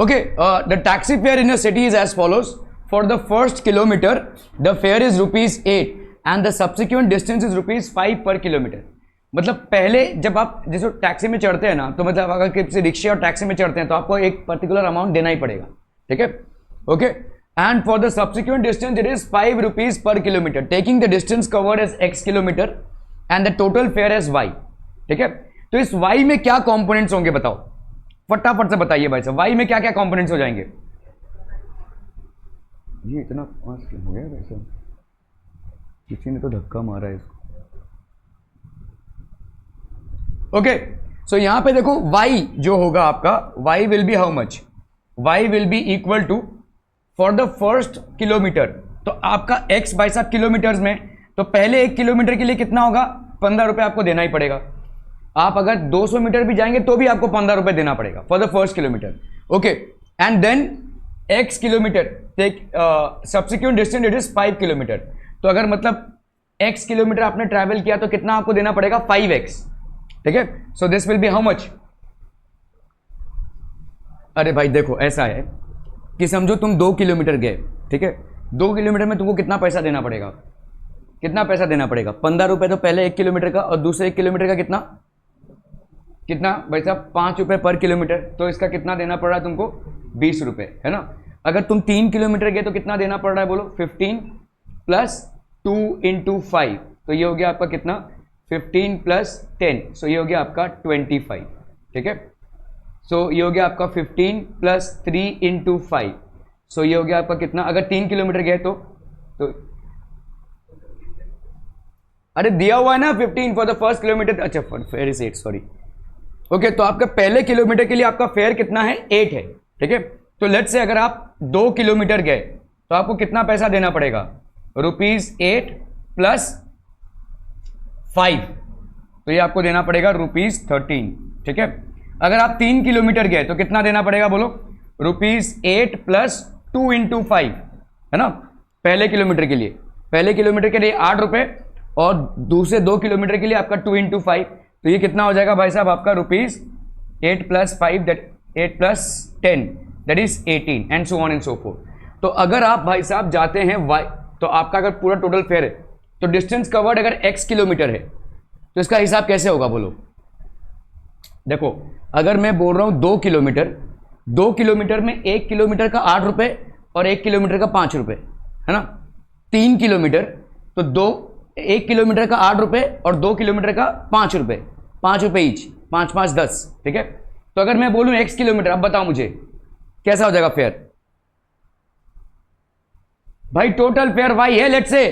Okay, the taxi fare in a city is as follows. For the first kilometer, the fare is ₹8 and the subsequent distance is ₹5 per kilometer. मतलब पहले जब आप जैसे taxi में चढ़ते हैं ना, तो मतलब अगर किसी रिक्शे और टैक्सी में चढ़ते हैं तो आपको एक पर्टिकुलर अमाउंट देना ही पड़ेगा, ठीक है. Okay, and for the subsequent distance it is ₹5 per kilometre, taking the distance covered as x kilometre and the total fare as y. ठीक है, तो इस y में क्या कॉम्पोनेंट्स होंगे बताओ, फटाफट से बताइए भाई साहब. y में क्या क्या कॉम्पोनेंट्स हो जाएंगे? ये इतना फास्ट क्यों हो गया भाई साहब, किसी ने तो धक्का मारा है इसको. ओके, सो यहां पे देखो y जो होगा आपका, y will be how much, y will be equal to for the first kilometre. तो आपका x भाई साहब किलोमीटर्स में, तो पहले 1 किलोमीटर के लिए कितना होगा, 15 रुपए आपको देना ही पड़ेगा. आप अगर 200 मीटर भी जाएंगे तो भी आपको 15 रुपए देना पड़ेगा for the first kilometre. Okay, and then x kilometre take subsequent distance it is 5 kilometre. तो अगर मतलब x किलोमीटर आपने ट्रैवल किया तो कितना आपको देना पड़ेगा, 5x. ठीक है, so this will be how much. अरे भाई देखो ऐसा है कि समझो तुम 2 किलोमीटर गए, ठीक है, 2 किलोमीटर में तुमको कितना पैसा देना पड़ेगा, कितना पैसा देना पड़ेगा, 15 रुपए तो पहले 1 किलोमीटर का, और दूसरे 1 किलोमीटर का कितना कितना भाई साहब, 5 रुपए पर किलोमीटर. तो इसका कितना देना पड़ रहा है तुमको, 20 रुपए, है ना. अगर तुम 3 किलोमीटर गए तो कितना देना पड़ रहा है बोलो, 15 प्लस 2 इंटू 5, तो ये हो गया आपका कितना, 15 प्लस 10, सो ये हो गया आपका 25. ठीक है, सो ये हो गया आपका 15 प्लस 3 इंटू 5, सो ये हो गया आपका कितना, अगर 3 किलोमीटर गए तो अरे दिया हुआ है ना 15 फॉर द फर्स्ट किलोमीटर. अच्छा, फेयर इज 8, सॉरी. ओके, तो आपका पहले किलोमीटर के लिए आपका फेयर कितना है, 8 है. ठीक है, तो लेट्स से अगर आप 2 किलोमीटर गए तो आपको कितना पैसा देना पड़ेगा, ₹8 प्लस 5, तो ये आपको देना पड़ेगा ₹13. ठीक है, अगर आप 3 किलोमीटर गए तो कितना देना पड़ेगा बोलो, ₹8 प्लस 2 इंटू 5, है ना. पहले किलोमीटर के लिए, पहले किलोमीटर के लिए 8 रुपए, और दूसरे 2 किलोमीटर के लिए आपका 2 इंटू 5, तो ये कितना हो जाएगा भाई साहब आपका ₹8 plus 5 that 8 plus 10 that is 18 and so on and so fourth. तो अगर आप भाई साहब जाते हैं y, तो आपका अगर पूरा टोटल फेयर है तो डिस्टेंस कवर्ड अगर x किलोमीटर है तो इसका हिसाब कैसे होगा बोलो. देखो अगर मैं बोल रहा हूं 2 किलोमीटर, 2 किलोमीटर में 1 किलोमीटर का 8 रुपए और 1 किलोमीटर का 5 रुपए, है ना. 3 किलोमीटर तो 1 किलोमीटर का 8 रुपए और 2 किलोमीटर का 5 रुपए, 5 रुपए ईच, 5 5 10. ठीक है, तो अगर मैं बोलूं x किलोमीटर, अब बताओ मुझे कैसा हो जाएगा फेयर. भाई टोटल फेयर y है लेट्स से,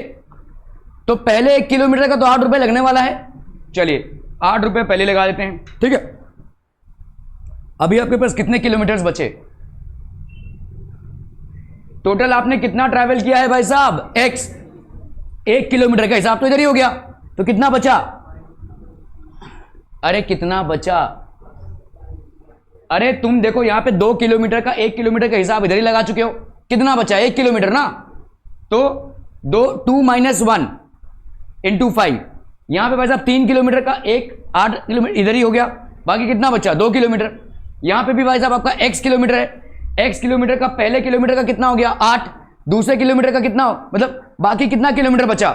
तो पहले 1 किलोमीटर का तो 8 रुपए लगने वाला है. चलिए 8 रुपए पहले लगा देते हैं. ठीक है, अभी आपके पास कितने किलोमीटर्स बचे, टोटल आपने कितना ट्रैवल किया है भाई साहब, x. 1 किलोमीटर का हिसाब तो इधर ही हो गया, तो कितना बचा, अरे कितना बचा, अरे तुम देखो यहां पे 2 किलोमीटर का 1 किलोमीटर का हिसाब इधर ही लगा चुके हो, कितना बचा, 1 किलोमीटर ना, तो 2 माइनस 1 इंटू 5, यहां पे भाई साहब 3 किलोमीटर का 8 किलोमीटर इधर ही हो गया, बाकी कितना बचा, 2 किलोमीटर. यहां पे भी भाई साहब आपका x किलोमीटर है, x किलोमीटर का पहले किलोमीटर का कितना हो गया, 8, दूसरे किलोमीटर का कितना हो, मतलब बाकी कितना किलोमीटर बचा,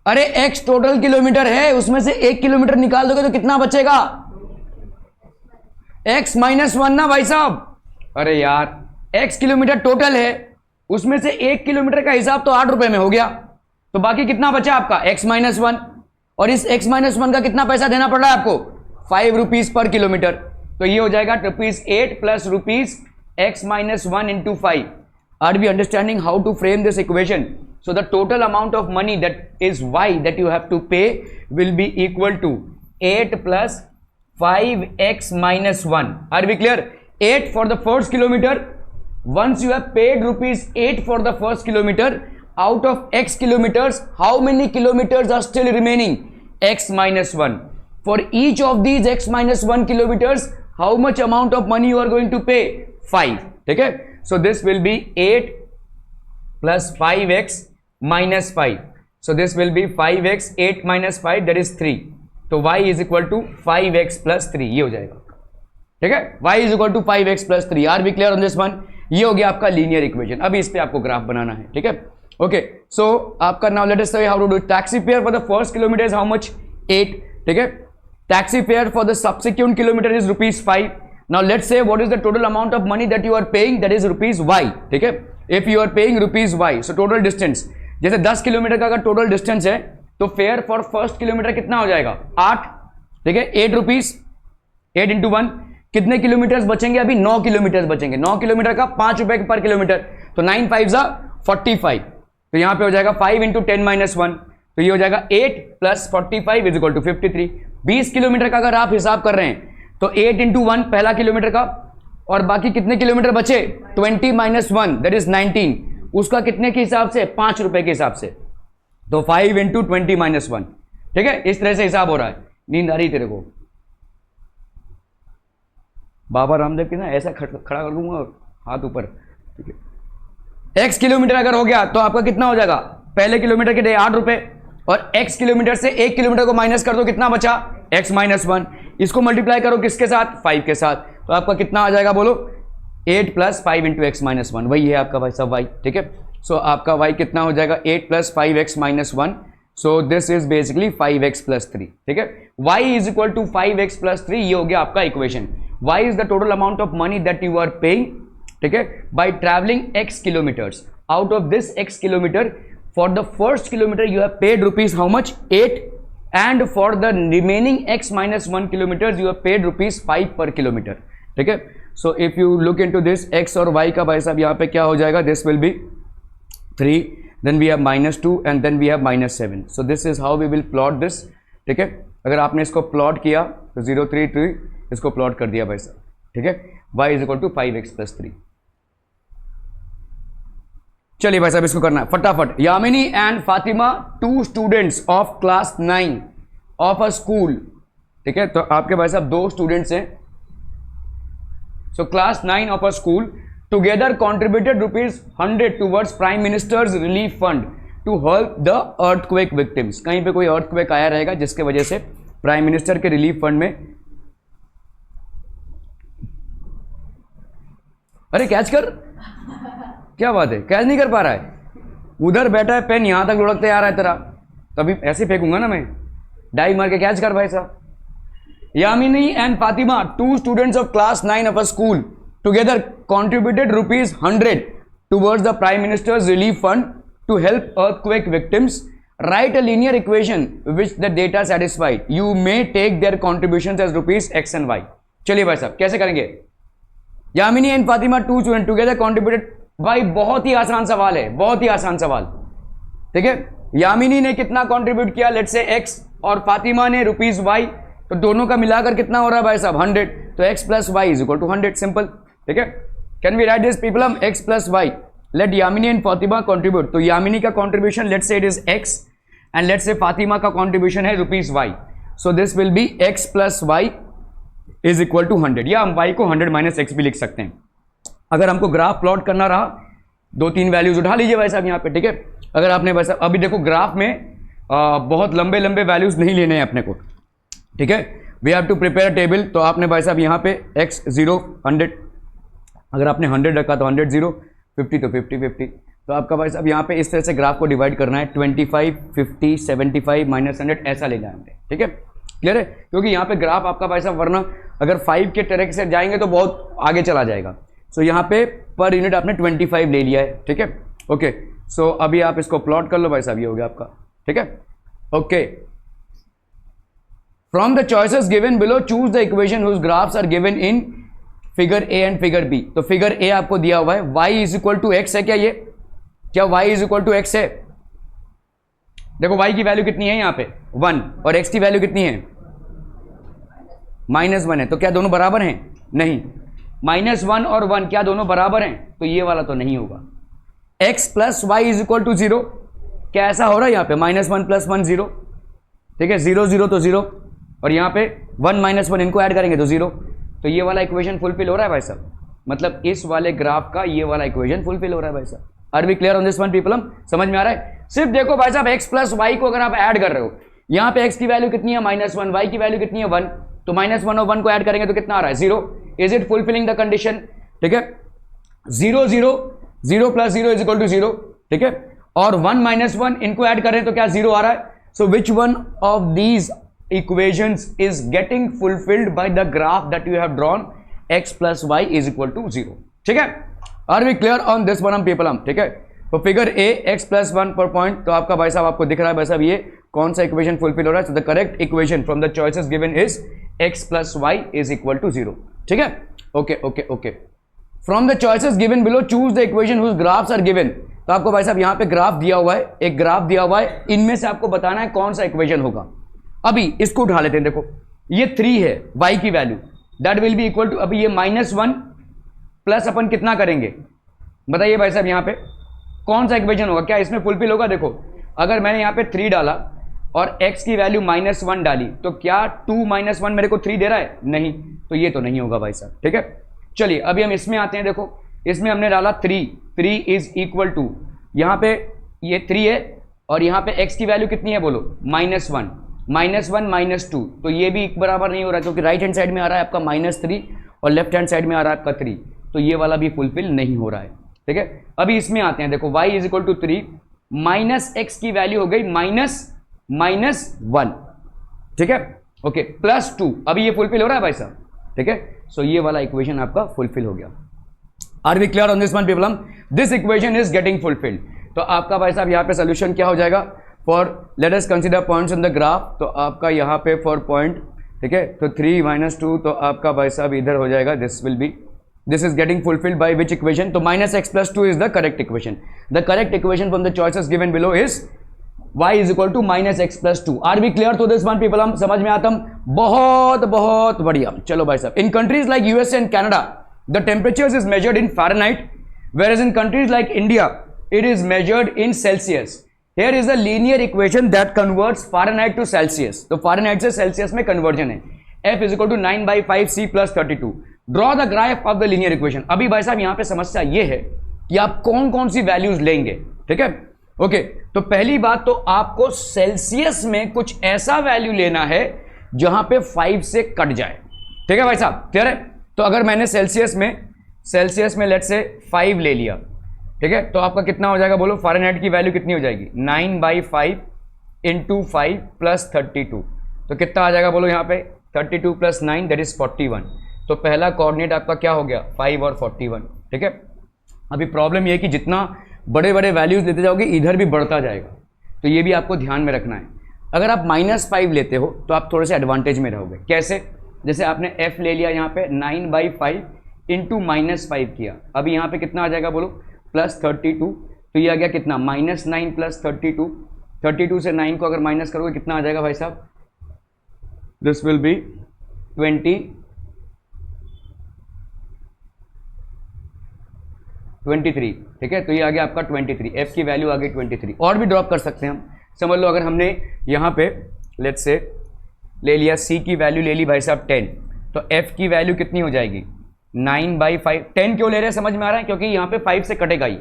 अरे x टोटल किलोमीटर है, उसमें से 1 किलोमीटर निकाल दोगे तो कितना बचेगा, x माइनस 1 ना भाई साहब. अरे यार x किलोमीटर टोटल है, उसमें से 1 किलोमीटर का हिसाब तो 8 रुपए में हो गया, तो बाकी कितना बचा आपका x माइनस 1, और इस x माइनस 1 का कितना पैसा देना पड़ रहा है आपको, ₹5 पर किलोमीटर. तो ये हो जाएगा ₹8 plus x minus 1 into 5. Are we understanding how to frame this equation? So the total amount of money that is y that you have to pay will be equal to 8 plus 5x minus 1. Are we clear? 8 for the first kilometer. Once you have paid ₹8 for the first kilometer, out of x kilometers, how many kilometers are still remaining? X minus 1. For each of these x minus 1 kilometers, how much amount of money you are going to pay? 5. ठीक है, so this will be 8 plus 5x minus 5. So this will be 5x 8 minus 5, that is 3. तो y is equal to 5x plus 3, ये हो जाएगा. ठीक है, y is equal to 5x plus 3। Are B clear on this one? ये हो गया आपका लीनियर इक्वेशन। अभी इस पे आपको ग्राफ बनाना है, ठीक है। ओके, सो आपका now let us say how to do taxi fare for the first kilometre is how much 8, ठीक है। Taxi fare for the subsequent kilometre is ₹5। Now let's say what is the total amount of money that you are paying, that is ₹y, ठीक है। If you are paying ₹y, so total distance, जैसे 10 kilometre का अगर total distance है तो fair for first kilometre कितना हो जाएगा? 8, ठीक है। 8 रुपीज, 8 इंटू 1, कितने किलोमीटर बचेंगे? अभी 9 किलोमीटर बचेंगे। 9 किलोमीटर का 5 रुपए पर किलोमीटर, तो 9 5 45, तो यहां पे हो जाएगा 5 इंटू 10 माइनस 1, तो ये हो जाएगा 8 plus 45 is equal to 53। 20 kilometre का अगर आप हिसाब कर रहे हैं तो 8 इंटू 1 पहला किलोमीटर का, और बाकी कितने किलोमीटर बचे? 20 माइनस 1 दैट इज 19, उसका कितने के हिसाब से? 5 रुपए के हिसाब से, तो 5 इंटू 20 माइनस 1, ठीक है। इस तरह से हिसाब हो रहा है। नींद आ रही तेरे को? बाबा रामदेव की ना ऐसा खड़ा कर दूंगा हाथ ऊपर, ठीक है। x किलोमीटर अगर हो गया तो आपका कितना हो जाएगा? पहले किलोमीटर के लिए 8 रुपए, और x किलोमीटर से 1 किलोमीटर को माइनस कर दो, कितना बचा? x minus 1। इसको मल्टीप्लाई करो किसके साथ? 5 के साथ, तो आपका कितना आ जाएगा बोलो? 8 प्लस 5 इंटू एक्स माइनस 1, वही है आपका भाई साहब y, ठीक है। सो आपका y कितना हो जाएगा? 8 plus 5x minus 1, so this is basically 5x plus 3, ठीक है। y is equal to 5x plus 3, ये हो गया आपका equation. y is the total amount of money that you are paying, ठीक है, by traveling x kilometers. Out of this x kilometer, for the first kilometer you have paid rupees how much? 8, and for the remaining x minus 1 kilometers you have paid rupees 5 per kilometer, ठीक है। So if you look into this x और y का भाई साहब यहाँ पे क्या हो जाएगा? This will be 3, then we have minus 2 and then we have minus 7. So this is how we will plot this, ठीक है। अगर आपने इसको प्लॉट किया तो 0 3 3 इसको प्लॉट कर दिया भाई साहब, ठीक है। y is equal to 5x plus 3। चलिए भाई साहब इसको करना है फटाफट। Yamini and Fatima, 2 students of class 9 of a school, ठीक है। तो आपके भाई साहब 2 स्टूडेंट्स हैं, so class 9 of a school together contributed ₹100 towards prime minister's relief fund to help the earthquake victims. कहीं पे कोई अर्थक्वेक आया रहेगा जिसके वजह से प्राइम मिनिस्टर के रिलीफ फंड में, अरे कैच कर, क्या बात है, कैच नहीं कर पा रहा है? उधर बैठा है, पेन यहां तक लुढ़कते आ रहा है तेरा, तभी ऐसे फेंकूंगा ना मैं, डाई मार के कैच कर भाई साहब। Yamini and Fatima, 2 students of class 9 of a school together contributed ₹100 towards the prime minister's relief fund to help earthquake victims. Write a linear equation which the data satisfied, you may take their contribution as ₹X and Y। चलिए भाई साहब कैसे करेंगे? Yamini and Fatima 2 student together contributed, भाई बहुत ही आसान सवाल है, बहुत ही आसान सवाल, ठीक है। यामिनी ने कितना कंट्रीब्यूट किया? लेट्स से x, और फातिमा ने ₹Y, तो दोनों का मिलाकर कितना हो रहा है भाई साहब? 100, तो x plus y is equal to 100, simple, ठीक है। Can we write this people? हम x plus y, let Yamini and Fatima contribute, तो यामिनी का contribution let's say it is x, and let's say Fatima का कंट्रीब्यूशन है ₹y, so this will be x plus y is equal to 100, या हम y को 100 minus x भी लिख सकते हैं। अगर हमको ग्राफ प्लॉट करना रहा, 2-3 वैल्यूज उठा लीजिए भाई साहब यहाँ पे, ठीक है। अगर आपने भाई साहब अभी देखो ग्राफ में बहुत लंबे लंबे वैल्यूज नहीं लेने हैं अपने को, ठीक है। We have to prepare table, तो आपने भाई साहब यहाँ पे x 0 100, अगर आपने 100 रखा तो 100 0, 50 तो 50 50, तो आपका भाई साहब यहाँ पे इस तरह से ग्राफ को डिवाइड करना है, 25 50 75 माइनस 100 ऐसा ले जाएंगे, ठीक है। क्लियर है? क्योंकि यहाँ पे ग्राफ आपका भाई साहब वरना अगर 5 के तरह से जाएंगे तो बहुत आगे चला जाएगा। सो यहाँ पे पर यूनिट आपने 25 ले लिया है, ठीक है। ओके, सो अभी आप इसको प्लॉट कर लो भाई साहब, ये हो गया आपका, ठीक है। Okay, from the choices given below choose the equation whose graphs are given in figure A and figure B. तो फिगर ए आपको दिया हुआ है, y is equal to x है क्या? ये क्या y is equal to x है? देखो y की वैल्यू कितनी है यहाँ पे 1, और x की वैल्यू कितनी है -1 है, तो क्या दोनों बराबर हैं? नहीं। -1 और 1 क्या दोनों बराबर हैं? तो ये वाला तो नहीं होगा। x plus y is equal to 0, क्या ऐसा हो रहा है यहाँ पे? -1 प्लस 1 0, ठीक है, 0 0 तो 0, और यहाँ पे 1 - 1 इनको ऐड करेंगे तो 0, तो ये वाला इक्वेशन फुलफिल हो रहा है भाई साहब। मतलब इस वाले ग्राफ का ये वाला इक्वेशन फुलफिल हो रहा है भाई साहब। Are we clear on this one people? हम समझ में आ रहा है? सिर्फ देखो भाई साहब x प्लस वाई को अगर आप ऐड कर रहे हो, यहाँ पे x की वैल्यू कितनी है -1, y की वैल्यू कितनी है 1, तो -1 और 1 को ऐड करेंगे तो कितना आ रहा है 0, is it fulfilling the condition? ठीक है, 0 0 0 प्लस 0 इज इक्वल टू 0, ठीक है, और 1 माइनस 1 इनको ऐड करें तो क्या 0 आ रहा है? So which one of these equations is getting fulfilled by the graph that you have drawn x plus y is equal to 0, ठीक है। Are we clear on this one people? ठीक है, तो फिगर ए x प्लस 1 पर point, तो आपका भाई साहब आपको दिख रहा है भाई साहब ये कौन सा इक्वेशन फुलफिल हो रहा है? So the correct equation from the choices given is x plus y is equal to 0, ठीक है। Okay okay okay, from the choices given below choose the equation whose graphs are given. तो आपको भाई साहब यहाँ पे ग्राफ दिया हुआ है, एक ग्राफ दिया हुआ है, इनमें से आपको बताना है कौन सा इक्वेशन होगा। अभी इसको उठा लेते हैं, देखो ये 3 है y की value, that will be equal to, अभी ये -1 प्लस अपन कितना करेंगे बताइए भाई साहब, यहाँ पे कौन सा इक्वेशन होगा? क्या इसमें फुलफिल होगा? देखो अगर मैंने यहाँ पे 3 डाला और x की वैल्यू -1 डाली तो क्या 2 - 1 मेरे को 3 दे रहा है? नहीं, तो ये तो नहीं होगा भाई साहब, ठीक है। चलिए अभी हम इसमें आते हैं, देखो इसमें हमने डाला 3 इज इक्वल टू, यहाँ पे ये 3 है और यहाँ पे x की वैल्यू कितनी है बोलो? -1 -2, तो ये भी एक बराबर नहीं हो रहा क्योंकि राइट हैंड साइड में आ रहा है आपका -3 और लेफ्ट हैंड साइड में आ रहा है आपका 3, तो ये वाला भी फुलफिल नहीं हो रहा है, ठीक है। अभी इसमें आते हैं, देखो y is equal to 3 minus x की वैल्यू हो गई -1, ठीक है, ओके, +2, अभी ये फुलफिल हो रहा है भाई साहब, ठीक है। सो ये वाला इक्वेशन आपका फुलफिल हो गया। Are we clear on this one people? This equation is getting fulfilled. तो आपका भाई साहब यहाँ पे सोल्यूशन क्या हो जाएगा? For let us consider points in the graph, तो आपका यहाँ पे फॉर पॉइंट, ठीक है, तो 3 - 2, तो आपका भाई साहब इधर हो जाएगा, this will B, this is getting fulfilled by which equation? तो -x plus 2 is the correct equation. The correct equation from the choices given below is y is equal to -x plus 2. Are we clear to this one people? हम समझ में आता हम, बहुत बहुत बढ़िया। चलो भाई साहब, in countries like USA and Canada the temperatures is measured in Fahrenheit, whereas in countries like India it is measured in Celsius. Here is a linear equation that converts Fahrenheit to Celsius. तो Fahrenheit से Celsius में conversion है। F is equal to 9/5 C plus 32. Draw the graph of the linear equation. अभी भाई साहब यहाँ पे समस्या ये है कि आप कौन कौन सी वैल्यूज लेंगे, ठीक है, ओके। तो पहली बात तो आपको सेल्सियस में कुछ ऐसा वैल्यू लेना है जहां पे 5 से कट जाए, ठीक है भाई साहब, क्लियर है? तो अगर मैंने सेल्सियस में लेट से 5 ले लिया, ठीक है, तो आपका कितना हो जाएगा बोलो? फ़ारेनहाइट की वैल्यू कितनी हो जाएगी? 9/5 × 5 + 32, तो कितना आ जाएगा बोलो यहाँ पे? 32 + 9 दैट इज 41। तो पहला कोऑर्डिनेट आपका क्या हो गया? 5 और 41, ठीक है। अभी प्रॉब्लम ये है कि जितना बड़े बड़े वैल्यूज लेते जाओगे इधर भी बढ़ता जाएगा, तो ये भी आपको ध्यान में रखना है। अगर आप -5 लेते हो तो आप थोड़े से एडवांटेज में रहोगे। कैसे? जैसे आपने f ले लिया यहाँ पे 9/5 × -5 किया, अभी यहाँ पे कितना आ जाएगा बोलो? +32, तो ये आ गया कितना? -9 + 32, 32 से 9 को अगर माइनस करोगे कितना आ जाएगा भाई साहब? दिस विल बी 23, ठीक है, तो ये आ गया आपका 23, f की वैल्यू आ गई 23। और भी ड्रॉप कर सकते हैं हम, समझ लो अगर हमने यहाँ पे लेट्स से ले लिया c की वैल्यू ले ली भाई साहब 10, तो f की वैल्यू कितनी हो जाएगी? 9/5। 10 क्यों ले रहे हैं समझ में आ रहा है? क्योंकि यहाँ पे 5 से कटेगा ही,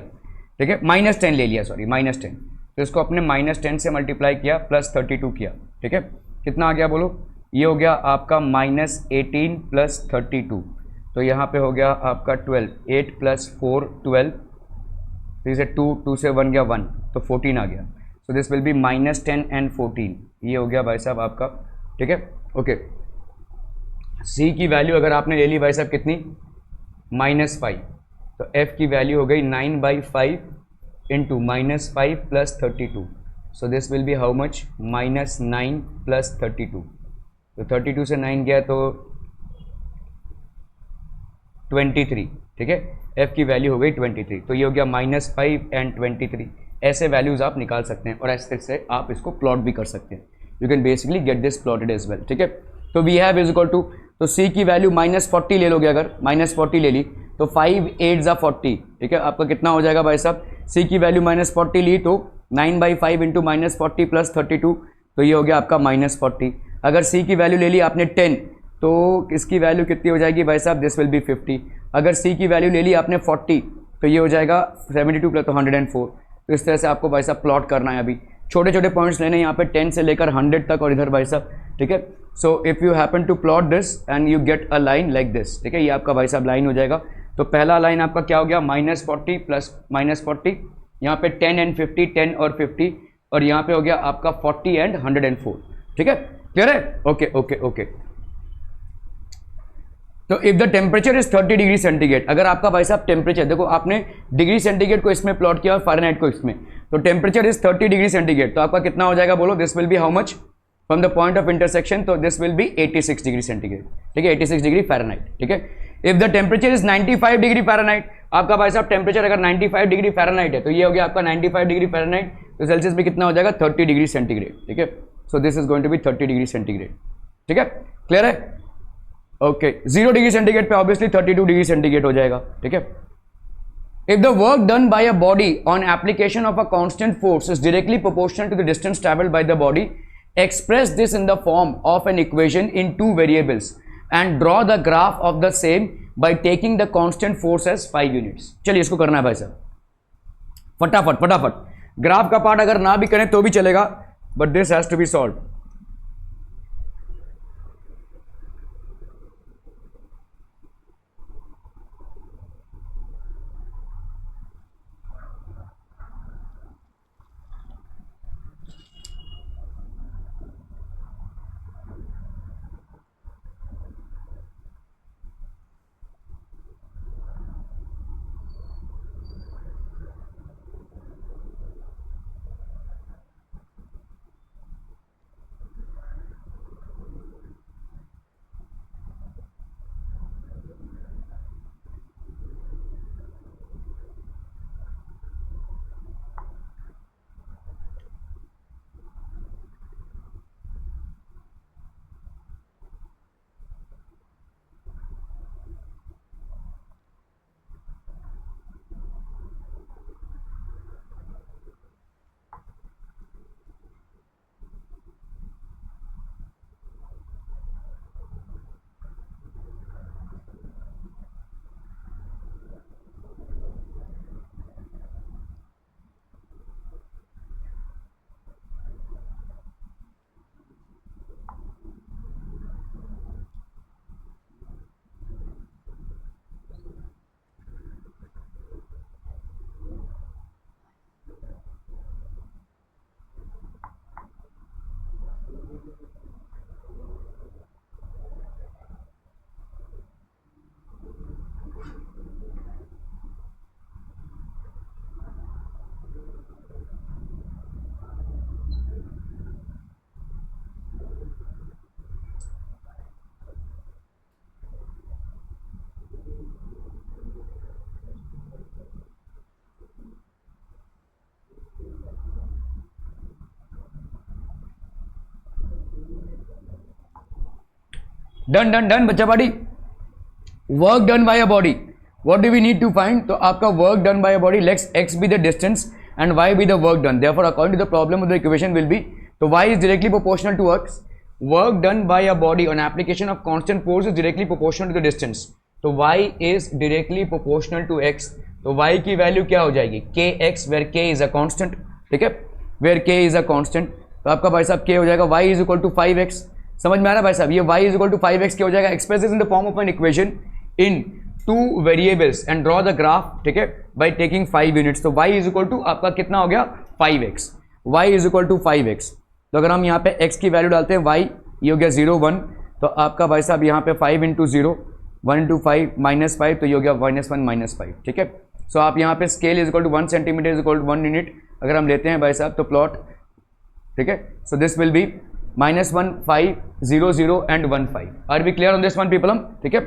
ठीक है, -10 ले लिया, सॉरी -10, तो इसको अपने -10 से मल्टीप्लाई किया, +32 किया, ठीक है, कितना आ गया बोलो? ये हो गया आपका -18 + 32, तो यहाँ पे हो गया आपका 12, 8 + 4 12, फिर से 2 से 1 गया 1, तो 14 आ गया। सो दिस विल बी -10 and 14, ये हो गया भाई साहब आपका, ठीक है, ओके। c की वैल्यू अगर आपने ले ली भाई साहब कितनी? -5, तो f की वैल्यू हो गई 9/5 × -5 + 32, सो this will be how much? -9 + 32, तो 32 से 9 गया तो 23, ठीक है, f की वैल्यू हो गई 23, तो ये हो गया -5 and 23। ऐसे वैल्यूज़ आप निकाल सकते हैं और ऐसे से आप इसको प्लॉट भी कर सकते हैं। You can basically get this plotted as well, ठीक है। तो we have is equal to, तो c की वैल्यू -40 ले लोगे, अगर -40 ले ली तो 5 8 = 40, ठीक है, आपका कितना हो जाएगा भाई साहब? c की वैल्यू -40 ली तो 9/5 × -40 + 32, तो ये हो गया आपका -40। अगर c की वैल्यू ले ली आपने 10, तो इसकी वैल्यू कितनी हो जाएगी भाई साहब? This will B 50। अगर c की वैल्यू ले ली आपने 40, तो ये हो जाएगा 72 + 104। तो इस तरह से आपको भाई साहब प्लॉट करना है। अभी छोटे छोटे पॉइंट्स लेने, यहाँ पे 10 से लेकर 100 तक, और इधर भाई साहब, ठीक है। So if you happen to plot this and you get a line like this, ठीक है, ये आपका भाई साहब लाइन हो जाएगा। तो पहला लाइन आपका क्या हो गया, -40 प्लस -40, यहाँ पे 10 एंड 50, 10 और 50, और यहाँ पे हो गया आपका 40 एंड 104, ठीक है, क्लियर है? Okay okay okay. तो if the temperature is 30 degree centigrade, अगर आपका भाई साहब टेम्परेचर, देखो आपने डिग्री सेंटीग्रेड को इसमें प्लॉट किया और फ़ारेनहाइट को इसमें, तो टेम्परेचर इज 30 डिग्री सेंटीग्रेड, तो आपका कितना हो जाएगा बोलो, this will be how much from the point of intersection, तो this will be 86 degree centigrade, ठीक है, 86 डिग्री फ़ारेनहाइट, ठीक है। If the temperature is 95 degree Fahrenheit, आपका भाई साहब टेम्परेचर अगर 95 डिग्री फ़ारेनहाइट है, तो ये हो गया आपका 95 डिग्री फ़ारेनहाइट, तो सेल्सियस में कितना हो जाएगा, 30 डिग्री सेंटीग्रेड, ठीक है। So this is going to be 30 degree centigrade, ठीक है, क्लियर है? ओके, 0 डिग्री सेंटीग्रेड पे ऑब्वियसली 32 डिग्री सेंटीग्रेड हो जाएगा, ठीक है। If the work done by a body on application of a constant force is directly proportional to the distance travelled by the body, express this in the form of an equation in 2 variables and draw the graph of the same by taking the constant force as 5 units. चलिए इसको करना है भाई साहब, फटाफट फटाफट। Graph का part अगर ना भी करें तो भी चलेगा, but this has to be solve. Done done done बच्चा party. Work done by a body, what do we need to find? तो आपका work done by a body, let's x be the distance and y be the work done, therefore according to the problem the equation will be, तो y is directly proportional to x, work done by a body on application of constant force is directly proportional to the distance, तो y is directly proportional to x, तो y की value क्या हो जाएगी, k x, where k is a constant, ठीक है, where k is a constant, तो आपका भाई साहब के हो जाएगा Y is equal to 5x, समझ में आ रहा है भाई साहब, ये y is equal to 5x क्या हो जाएगा, express in the form of an equation in 2 variables and draw the graph, ठीक है, बाय टेकिंग 5 यूनिट्स, तो y इज इक्वल टू आपका कितना हो गया 5x, y is equal to 5x, तो अगर हम यहाँ पे x की वैल्यू डालते हैं y, ये हो गया 0 1, तो आपका भाई साहब यहाँ पे 5 इंटू 0, 1 इंटू 5 -5, तो ये हो गया -1 -5, ठीक है। सो आप यहाँ पे scale is equal to 1 centimetre is equal to 1 unit अगर हम लेते हैं भाई साहब, तो प्लॉट, ठीक है, so this will be -1 5 0 0 and 1 5, are we clear on this one people हम, ठीक है।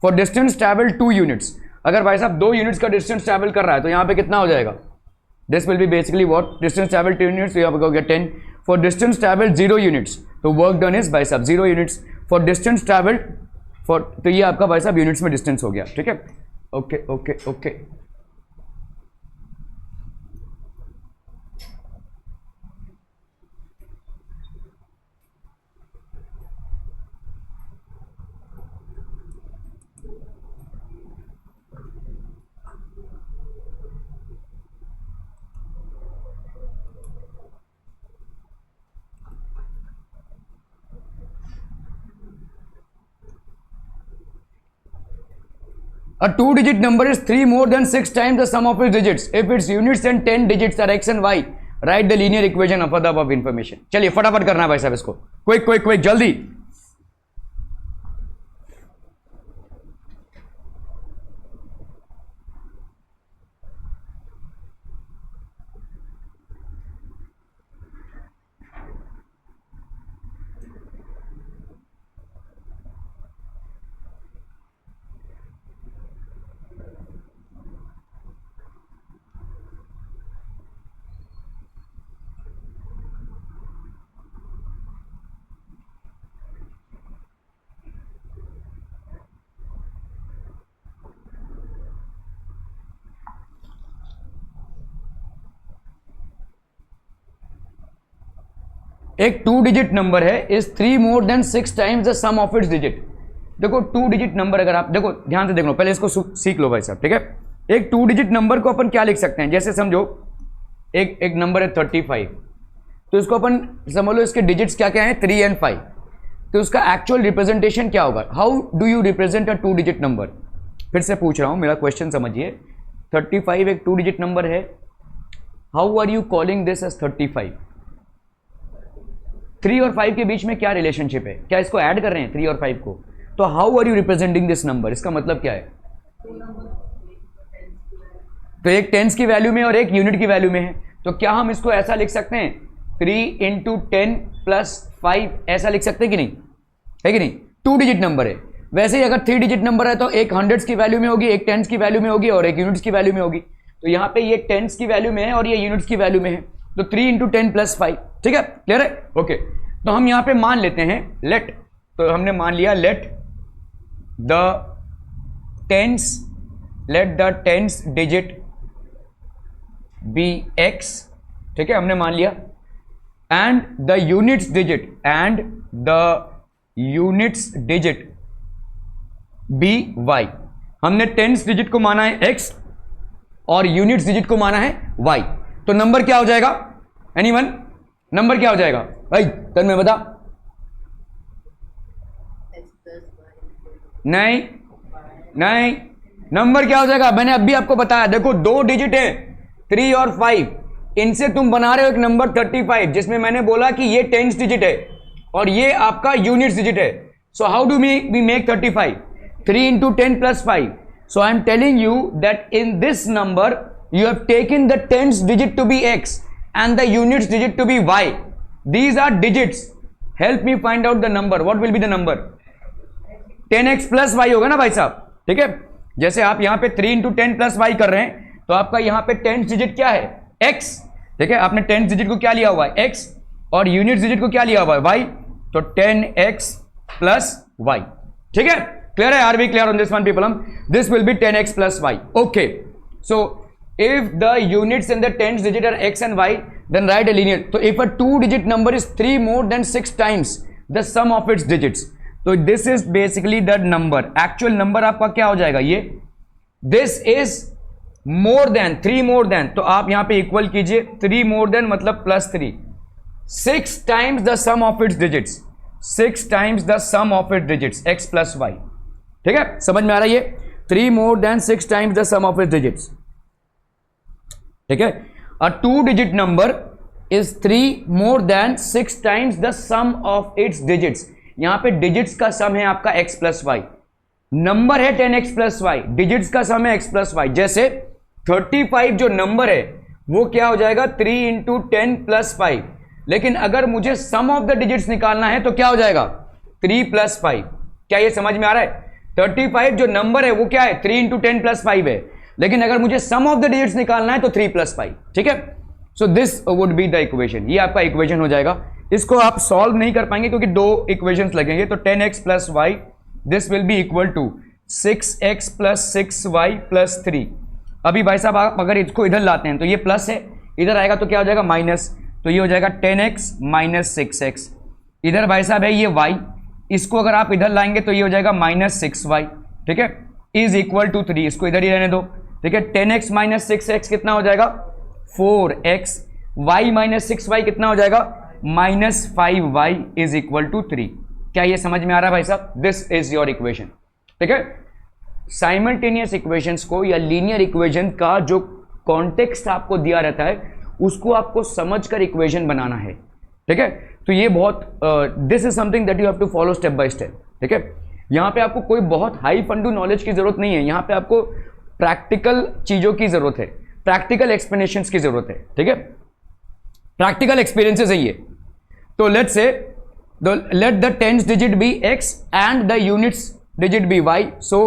फॉर डिस्टेंस ट्रैवल 2 यूनिट्स, अगर भाई साहब 2 यूनिट्स का डिस्टेंस ट्रैवल कर रहा है तो यहाँ पे कितना हो जाएगा, this will B basically what, distance travel 2 units, तो यहाँ पे हो गया 10। फॉर डिस्टेंस ट्रैवल 0 यूनिट्स, तो वर्क डन इज भाई साहब 0 units, for distance travel for, तो ये आपका भाई साहब यूनिट्स में डिस्टेंस हो गया, ठीक है, okay okay okay. A two-digit number is 3 more than 6 times the sum of its digits. If its units and 10 digits are x and y, write the linear equation of the above information. चलिए फटाफट करना है भाई साहब इसको, quick जल्दी. एक 2 digit number है is 3 more than 6 times the sum of its digit. देखो 2 डिजिट नंबर, अगर आप देखो ध्यान से देख लो, पहले इसको सीख लो भाई साहब, ठीक है. एक 2 डिजिट नंबर को अपन क्या लिख सकते हैं, जैसे समझो एक नंबर है 35, तो इसको अपन समझ लो इसके डिजिट्स क्या क्या हैं 3 and 5. तो उसका एक्चुअल रिप्रेजेंटेशन क्या होगा, how do you represent a 2 digit number. फिर से पूछ रहा हूं, मेरा क्वेश्चन समझिए. 35 एक 2 डिजिट नंबर है, how are you calling this as 35. 3 और 5 के बीच में क्या रिलेशनशिप है, क्या इसको ऐड कर रहे हैं 3 और 5 को, तो how are you representing this number, इसका मतलब क्या है. तो एक टेंस की वैल्यू में और एक यूनिट की वैल्यू में है, तो क्या हम इसको ऐसा लिख सकते हैं 3 into 10 + 5, ऐसा लिख सकते हैं कि नहीं, है कि नहीं. 2 डिजिट नंबर है. वैसे ही अगर 3 डिजिट नंबर है तो एक हंड्रेड्स की वैल्यू में होगी, एक टेंस की वैल्यू में होगी और एक यूनिट्स की वैल्यू में होगी. तो यहाँ पे ये टेंस की वैल्यू में है और ये यूनिट्स की वैल्यू में है, तो 3 into 10 + 5. ठीक है, क्लियर है. ओके, तो हम यहां पे मान लेते हैं लेट, तो हमने मान लिया let the tens digit be x. ठीक है, हमने मान लिया. And the units digit be y. हमने टेंस डिजिट को माना है x और यूनिट्स डिजिट को माना है y. तो नंबर क्या हो जाएगा, एनीवन, नंबर क्या हो जाएगा भाई, तन में बता. नहीं, नंबर क्या हो जाएगा, मैंने अभी आपको बताया. देखो 2 डिजिट है 3 और 5, इनसे तुम बना रहे हो एक नंबर 35, जिसमें मैंने बोला कि ये टेंस डिजिट है और ये आपका यूनिट्स डिजिट है. So how do we make 35, 3 into 10 + 5. So I am telling you that in this number you have taken the tens digit to be x and the units digit to be y. These are digits. Help me find out the number. What will be the number? 10x + y होगा ना भाई साहब. ठीक है, जैसे आप यहाँ पे 3 into 10 + y कर रहे हैं, तो आपका यहाँ पे टेंस डिजिट क्या है x. ठीक है, आपने टेंस डिजिट को क्या लिया हुआ है x और यूनिट डिजिट को क्या लिया हुआ है y. तो 10x + y. ठीक है, clear है. Are we clear on this one people? This will be 10x + y. Okay, so if the units in the tens digit are x and y, then write a linear. So if a 2 digit number is 3 more than 6 times the sum of its digits, so this is basically the number. Actual number आपका क्या हो जाएगा, ये this is more than 3 more than, तो आप यहां पे equal कीजिए 3 more than मतलब +3, 6 times the sum of its digits, 6 times the sum of its digits x + y. ठीक है, समझ में आ रहा है ये. 3 more than 6 times the sum of its digits. ठीक है, a 2 digit number is 3 more than 6 times the sum of its digits. यहां पे डिजिट्स का सम है आपका x + y. नंबर है 10x + y, डिजिट्स का सम है x + y. जैसे 35 जो नंबर है वो क्या हो जाएगा 3 into 10 + 5. लेकिन अगर मुझे सम ऑफ द डिजिट्स निकालना है तो क्या हो जाएगा 3 + 5. क्या ये समझ में आ रहा है. 35 जो नंबर है वो क्या है 3 into 10 + 5 है, लेकिन अगर मुझे सम ऑफ द डिजिट्स निकालना है तो 3 + 5. ठीक है, so this would be the equation. ये आपका इक्वेशन हो जाएगा. इसको आप सॉल्व नहीं कर पाएंगे क्योंकि 2 इक्वेशंस लगेंगे. तो 10x + y this will be equal to 6x + 6y + 3. अभी भाई साहब आप अगर इसको इधर लाते हैं तो ये प्लस है, इधर आएगा तो क्या हो जाएगा माइनस. तो ये हो जाएगा 10x - 6x. इधर भाई साहब है ये y, इसको अगर आप इधर लाएंगे तो ये हो जाएगा -6y. ठीक है, इज इक्वल टू 3. इसको इधर ही रहने दो. ठीक है, 10x - 6x कितना हो जाएगा 4x. y - 6y कितना हो जाएगा -5y इज इक्वल टू 3. क्या ये समझ में आ रहा है भाई साहब. This is your equation. ठीक है, साइमल्टेनियस इक्वेशंस को या लीनियर इक्वेशन का जो कॉन्टेक्स्ट आपको दिया रहता है उसको आपको समझकर इक्वेशन बनाना है, ठीक है। तो ये बहुत this is something that you have to follow step by step, ठीक है। यहां पे आपको कोई बहुत हाई फंडू नॉलेज की जरूरत नहीं है, यहां पे आपको प्रैक्टिकल चीजों की जरूरत है, प्रैक्टिकल एक्सप्लेनेशंस की जरूरत है, ठीक है। प्रैक्टिकल एक्सपीरियंसेस है ये। तो let's say let the tens digit be x and the units digit be y। So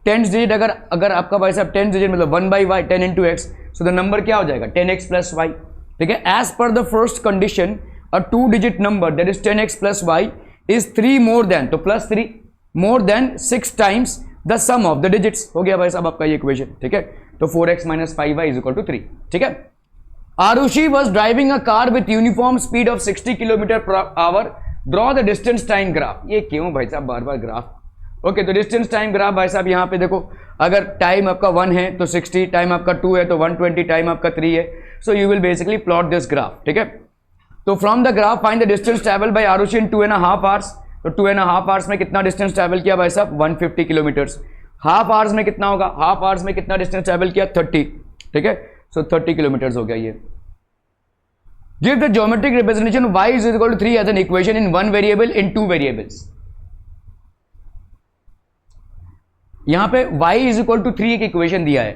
tens digit अगर आपका भाई साहब टेंस डिजिट मतलब 1/y 10 into x, so the number क्या हो जाएगा 10x plus y, ठीक है। As per the first condition a 2 digit number that is 10x plus y is 3 more than, तो +3 more than 6 times the sum of the digits. हो गया भाई साहब आपका ये इक्वेशन, ठीक है। तो 4x minus 5y is equal to 3, ठीक है। Arushi was driving a car with uniform speed of 60 km/h. Draw the distance time graph। ये क्यों भाई साहब बार बार ग्राफ? ओके, तो डिस्टेंस टाइम ग्राफ भाई साहब यहाँ पे देखो, अगर टाइम आपका 1 है तो 60, टाइम आपका 2 है तो 120, टाइम आपका 3 है, so you will basically plot this graph, ठीक है। तो from the graph find the distance travel by Arushi in 2.5 hours। तो 2.5 hours में कितना डिस्टेंस ट्रैवल किया भाई साहब 150 किलोमीटर्स। हाफ आवर्स में कितना होगा, हाफ आवर्स में कितना डिस्टेंस ट्रैवल किया 30, ठीक है। सो 30 किलोमीटर्स हो गया ये। Give the geometric representation y is equal to 3 as an equation in 1 variable in 2 variables। यहां पे y is equal to 3 एक इक्वेशन दिया है,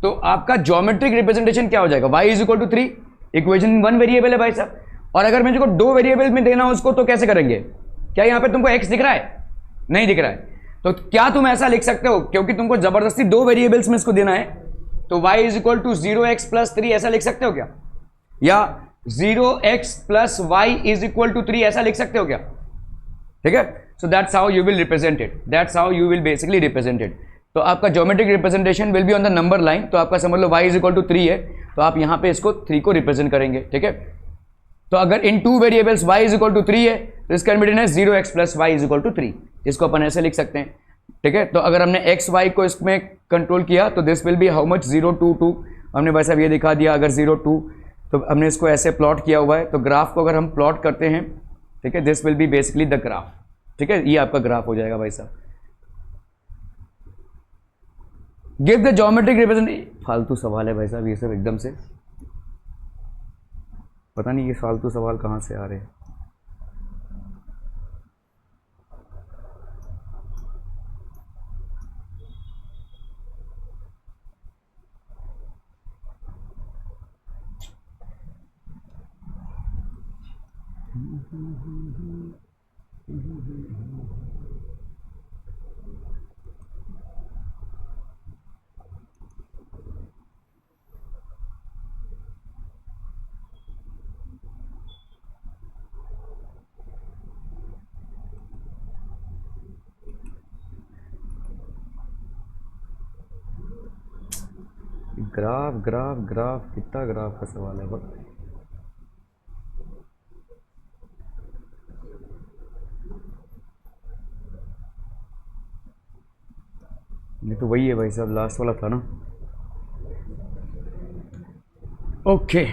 तो आपका ज्योमेट्रिक रिप्रेजेंटेशन क्या हो जाएगा, y is equal to 3, equation in 1 variable है भाई साहब। और अगर मुझे को 2 वेरिएबल में देना हो उसको तो कैसे करेंगे? क्या यहां पे तुमको x दिख रहा है? नहीं दिख रहा है। तो क्या तुम ऐसा लिख सकते हो, क्योंकि तुमको जबरदस्ती 2 वेरिएबल्स में इसको देना है, तो y is equal to 0x plus 3 ऐसा लिख सकते हो क्या? या 0x plus y is equal to 3 ऐसा लिख सकते हो क्या? ठीक है। So that's how you will represent it, that's how you will basically represent it. तो आपका geometric representation will be on the number line. तो आपका समझ लो y is equal to 3 है, तो आप यहां पे इसको 3 को रिप्रेजेंट करेंगे, ठीक है। तो अगर इन 2 variables y is equal to 3 है तो इसका रिटर्न है 0x plus y is equal to 3, इसको अपन ऐसे लिख सकते हैं, ठीक है। तो अगर हमने x y को इसमें कंट्रोल किया तो this will be how much 0 2 2, हमने भाई साहब ये दिखा दिया। अगर 0 2 तो हमने इसको ऐसे प्लॉट किया हुआ है। तो ग्राफ को अगर हम प्लॉट करते हैं, ठीक है, this will B basically the graph, ठीक है। ये आपका ग्राफ हो जाएगा भाई साहब। गिव द ज्योमेट्रिक रिप्रेजेंटेशन, फालतू सवाल है भाई साहब ये सब एकदम से, पता नहीं ये फालतू सवाल कहां से आ रहे हैं। ग्राफ ग्राफ ग्राफ, कितना ग्राफ का सवाल है भाई। ये तो वही है भाई साहब, लास्ट वाला था ना। Okay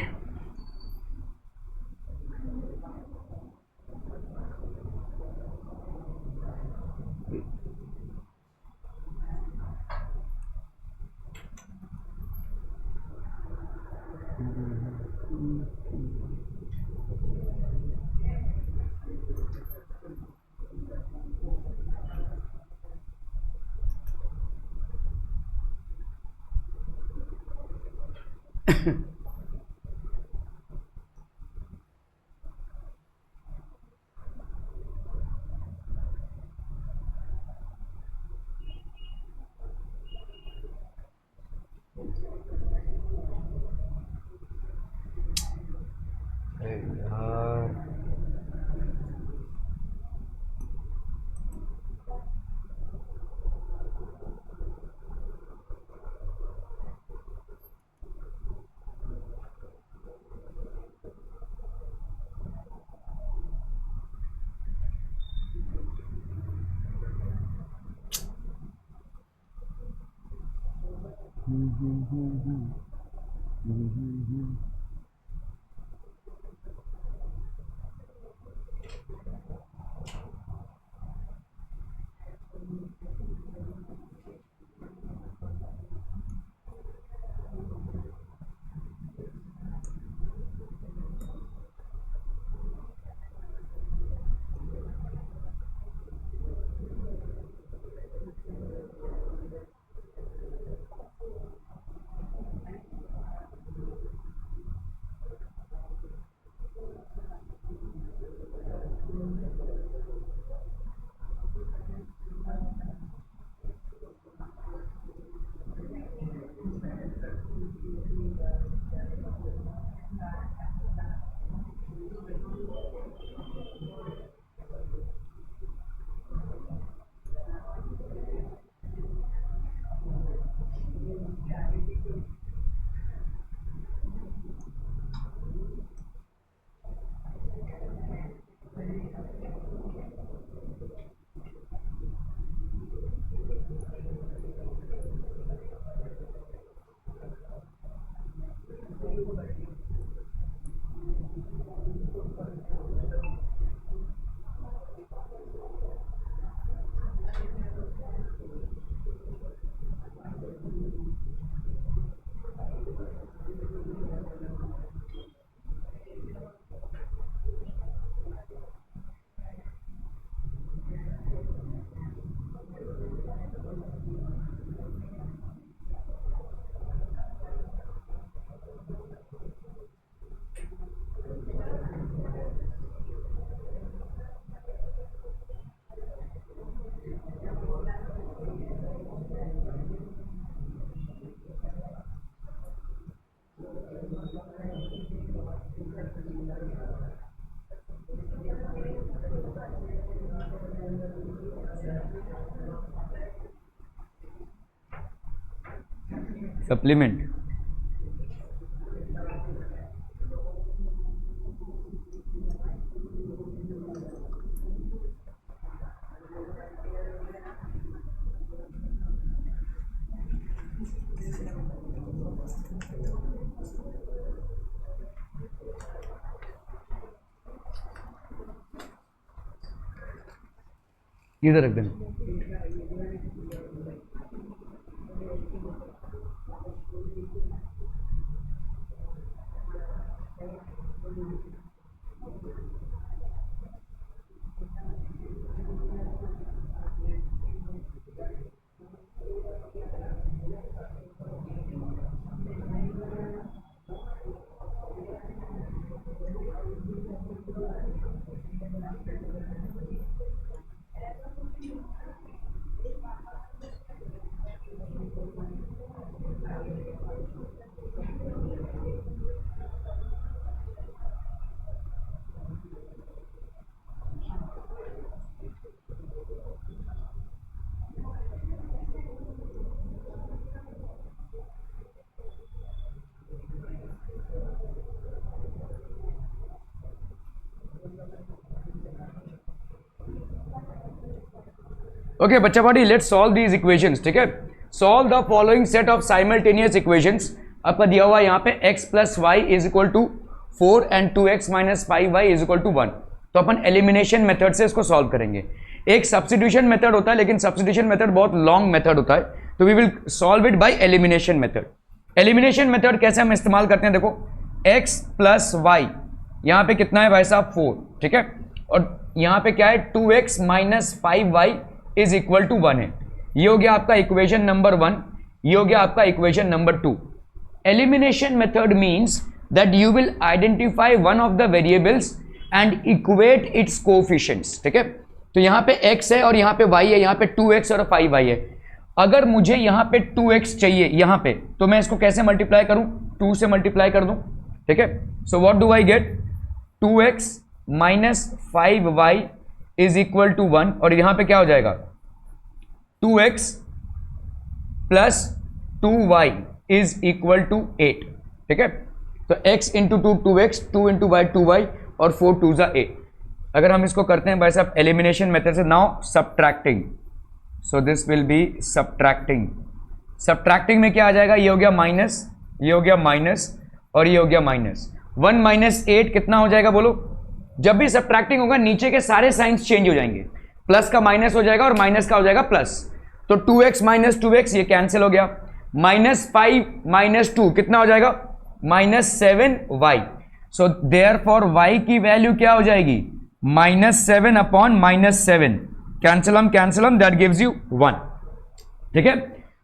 supplement. इधर रख देना। ओके बच्चा party, let's solve these equations. ठीक है, solve the following set of simultaneous equations. आपका दिया हुआ यहाँ पे x plus y is equal to 4 and 2x minus 5y is equal to 1। तो अपन एलिमिनेशन मेथड से इसको सॉल्व करेंगे। एक सब्स्टिट्यूशन मेथड होता है, लेकिन सब्स्टिट्यूशन मेथड बहुत लॉन्ग मेथड होता है, तो we will solve it by elimination method. Elimination method कैसे हम इस्तेमाल करते हैं, देखो x प्लस वाई, यहाँ पे कितना है भाई साहब 4, ठीक है, और यहाँ पे क्या है 2x minus 5y is equal to 1 है। ये हो गया आपका इक्वेशन नंबर 1, ये हो गया आपका equation number 2। Elimination method means that you will identify one of the variables and equate it's coefficients. ठीक है, तो यहाँ पे x है और यहाँ पे y है, यहाँ पे 2x और 5y है। अगर मुझे यहाँ पे 2x चाहिए यहाँ पे, तो मैं इसको कैसे मल्टीप्लाई करूँ, 2 से मल्टीप्लाई कर दूँ। ठीक है, so what do I get, 2x minus 5y is equal to 1, और यहाँ पे क्या हो जाएगा 2x plus 2y is equal to 8। ठीक है, तो x into 2 2x, 2 into Y 2y, और 4 2 ज़ा 8। अगर हम इसको करते हैं भाई साहब एलिमिनेशन मेथड से, now subtracting, so this will B subtracting. Subtracting में क्या आ जाएगा, ये हो गया माइनस, ये हो गया माइनस, और ये हो गया माइनस। 1 माइनस 8 कितना हो जाएगा बोलो। जब भी सब्ट्रैक्टिंग होगा नीचे के सारे साइंस चेंज हो जाएंगे, प्लस का माइनस हो जाएगा और माइनस का हो जाएगा प्लस। तो 2x माइनस 2x ये कैंसिल हो गया, माइनस 5 माइनस 2 कितना हो जाएगा minus 7y। So therefore y की वैल्यू क्या हो जाएगी minus 7 upon minus 7, cancel them that gives you 1। ठीक है,